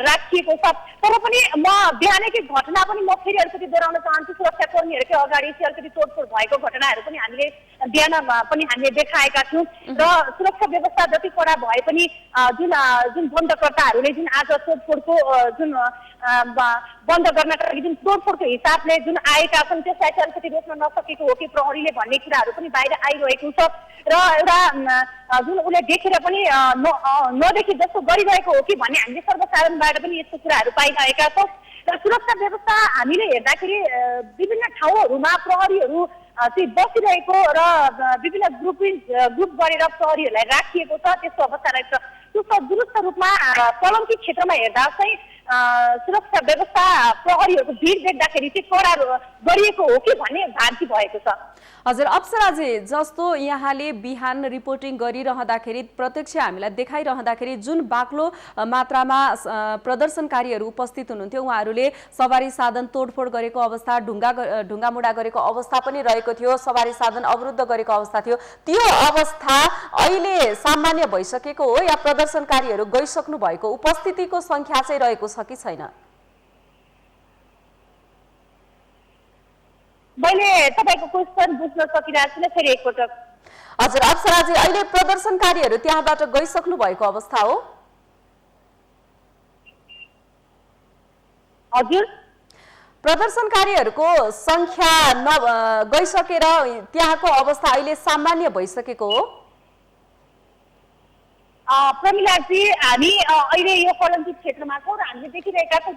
राखिएको छ। तर पनि म बिहानकै घटना पनि म फेरि अलिकति दोहोऱ्याउन चाहन्छु। सुरक्षाकर्मीहरूकै अगाडि चाहिँ अलिकति तोडफोड भएको घटनाहरू पनि हामीले बिहान पनि हामीले देखाएका थियौँ र सुरक्षा व्यवस्था जति कडा भए पनि जुन जुन बन्दकर्ताहरूले जुन आज तोडफोडको जुन बन्द गर्नका लागि जुन तोडफोडको हिसाबले जुन आएका छन् त्यसलाई चाहिँ अलिकति रोक्न नसकेको हो कि प्रहरीले भन्ने कुराहरू पनि बाहिर आइरहेको छ र एउटा जुन उसले देखेर पनि नदेखि जस्तो गरिरहेको हो कि भन्ने हामीले सर्वसाधारणबाट पनि यस्तो कुराहरू पाइरहेका छौँ। र सुरक्षा व्यवस्था हामीले हेर्दाखेरि विभिन्न ठाउँहरूमा प्रहरीहरू चाहिँ बसिरहेको र विभिन्न ग्रुप गरेर प्रहरीहरूलाई राखिएको छ, त्यस्तो अवस्था रहेछ। त्यो दुरुस्त रूपमा कलङ्की क्षेत्रमा हेर्दा चाहिँ सुरक्षा व्यवस्था प्रहरीहरूको भिड देख्दाखेरि चाहिँ कडा गरिएको हो कि भन्ने भ्रान्ति भएको छ। हजुर अप्सराजी, जस्तो यहाँले बिहान रिपोर्टिङ गरिरहँदाखेरि प्रत्यक्ष हामीलाई देखाइरहँदाखेरि जुन बाक्लो मात्रामा प्रदर्शनकारीहरू उपस्थित हुनुहुन्थ्यो, उहाँहरूले सवारी साधन तोडफोड गरेको अवस्था, ढुङ्गामुढा गरेको अवस्था पनि रहेको थियो, सवारी साधन अवरुद्ध गरेको अवस्था थियो। त्यो अवस्था अहिले सामान्य भइसकेको हो या प्रदर्शनकारीहरू गइसक्नु भएको उपस्थितिको सङ्ख्या चाहिँ रहेको छ कि छैन? मैले तपाईँको क्वेसन बुझ्न सकिरहेको छुइनँ, फेरि एकपटक। हजुर अप्सराजी, अहिले प्रदर्शनकारीहरू त्यहाँबाट गइसक्नु भएको अवस्था हो? हजुर, प्रदर्शनकारीहरूको सङ्ख्या गइसकेर त्यहाँको अवस्था अहिले सामान्य भइसकेको हो? प्रमिलाजी, हामी अहिले यो कलङ्की क्षेत्रमा छौँ र हामीले देखिरहेका छौँ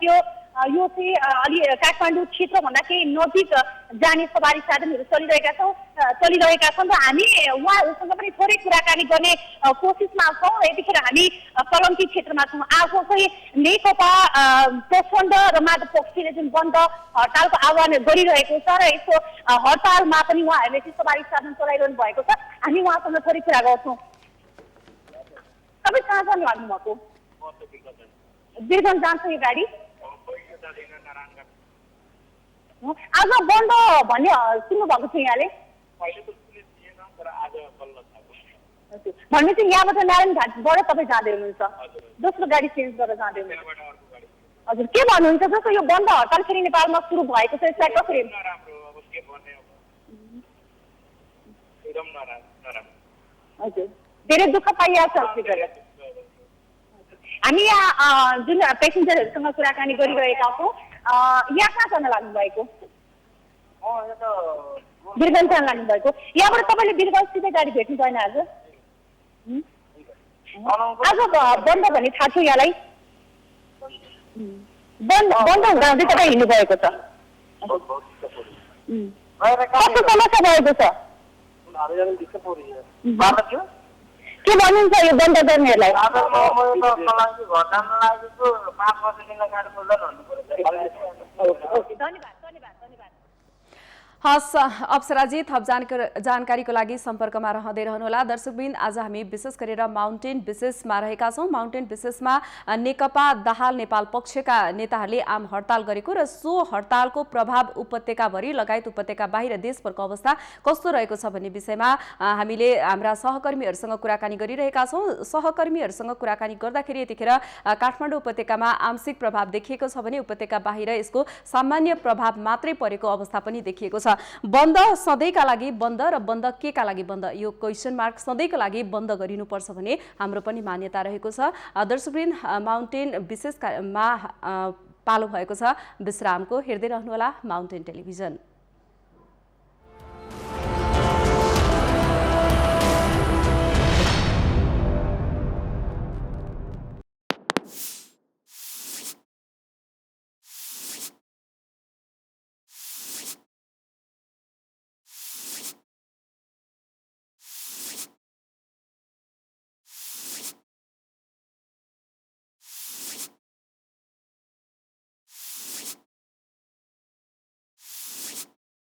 यो चाहिँ अलि काठमाडौँ क्षेत्रभन्दा केही नजिक जाने सवारी साधनहरू चलिरहेका छन् र हामी उहाँहरूसँग पनि थोरै कुराकानी गर्ने कोसिसमा छौँ। यतिखेर हामी कलङ्की क्षेत्रमा छौँ। आज चाहिँ नेकपा प्रचण्ड र माधव पक्षले जुन बन्द हडतालको आह्वान गरिरहेको छ र यसो हडतालमा पनि उहाँहरूले चाहिँ सवारी साधन चलाइरहनु भएको छ। हामी उहाँसँग थोरै कुरा गर्छौँ। तपाईँ कहाँ जानु लाग्नुभएको? वीरगञ्ज जान्छ यो गाडी? आज बन्द भन्ने सुन्नुभएको थियो यहाँले? भन्ने चाहिँ यहाँबाट नारायण घाटबाट तपाईँ जाँदै हुनुहुन्छ, दोस्रो गाडी चेन्ज गरेर जाँदै हुनुहुन्छ। हजुर, के भन्नुहुन्छ? जस्तो यो बन्द हडताल फेरि नेपालमा सुरु भएको छ, यसलाई कसरी? हजुर, धेरै दुःख पाइरहेको छ। हामी यहाँ जुन पेसेन्जरहरूसँग कुराकानी गरिरहेका छौँ, यहाँ कहाँ जान लाग्नु भएको? वीरगञ्ज जान लाग्नु भएको। यहाँबाट तपाईँले वीरगञ्ज सिधै गाडी भेट्नु भएन आज? आज बन्द भन्ने थाहा थियो यहाँलाई? बन्द हुँदा हुँदै तपाईँ हिँड्नु भएको छ? कस्तो समस्या भएको छ? के भन्नुहुन्छ यो बन्द गर्नेहरूलाई? हस् अप्सराजी, थप जानकारीको लागि सम्पर्कमा रहँदै रहनुहोला। दर्शकबिन, आज हामी विशेष गरेर माउन्टेन विशेषमा रहेका छौँ। माउन्टेन विशेषमा नेकपा दाहाल नेपाल पक्षका नेताहरूले आम हडताल गरेको र सो हडतालको प्रभाव उपत्यकाभरि लगायत उपत्यका बाहिर देशभरको अवस्था कस्तो रहेको छ भन्ने विषयमा हामीले हाम्रा सहकर्मीहरूसँग कुराकानी गरिरहेका छौँ। सहकर्मीहरूसँग कुराकानी गर्दाखेरि यतिखेर काठमाडौँ उपत्यकामा आंशिक प्रभाव देखिएको छ भने उपत्यका बाहिर यसको सामान्य प्रभाव मात्रै परेको अवस्था पनि देखिएको छ। बन्द सधैँका लागि बन्द र बन्द केका लागि बन्द, यो क्वेसन मार्क सधैँका लागि बन्द गरिनुपर्छ भने हाम्रो पनि मान्यता रहेको छ। दर्शकवृन्द, माउन्टेन विशेषमा पालो भएको छ विश्रामको। हेर्दै रहनुहोला माउन्टेन टेलिभिजन।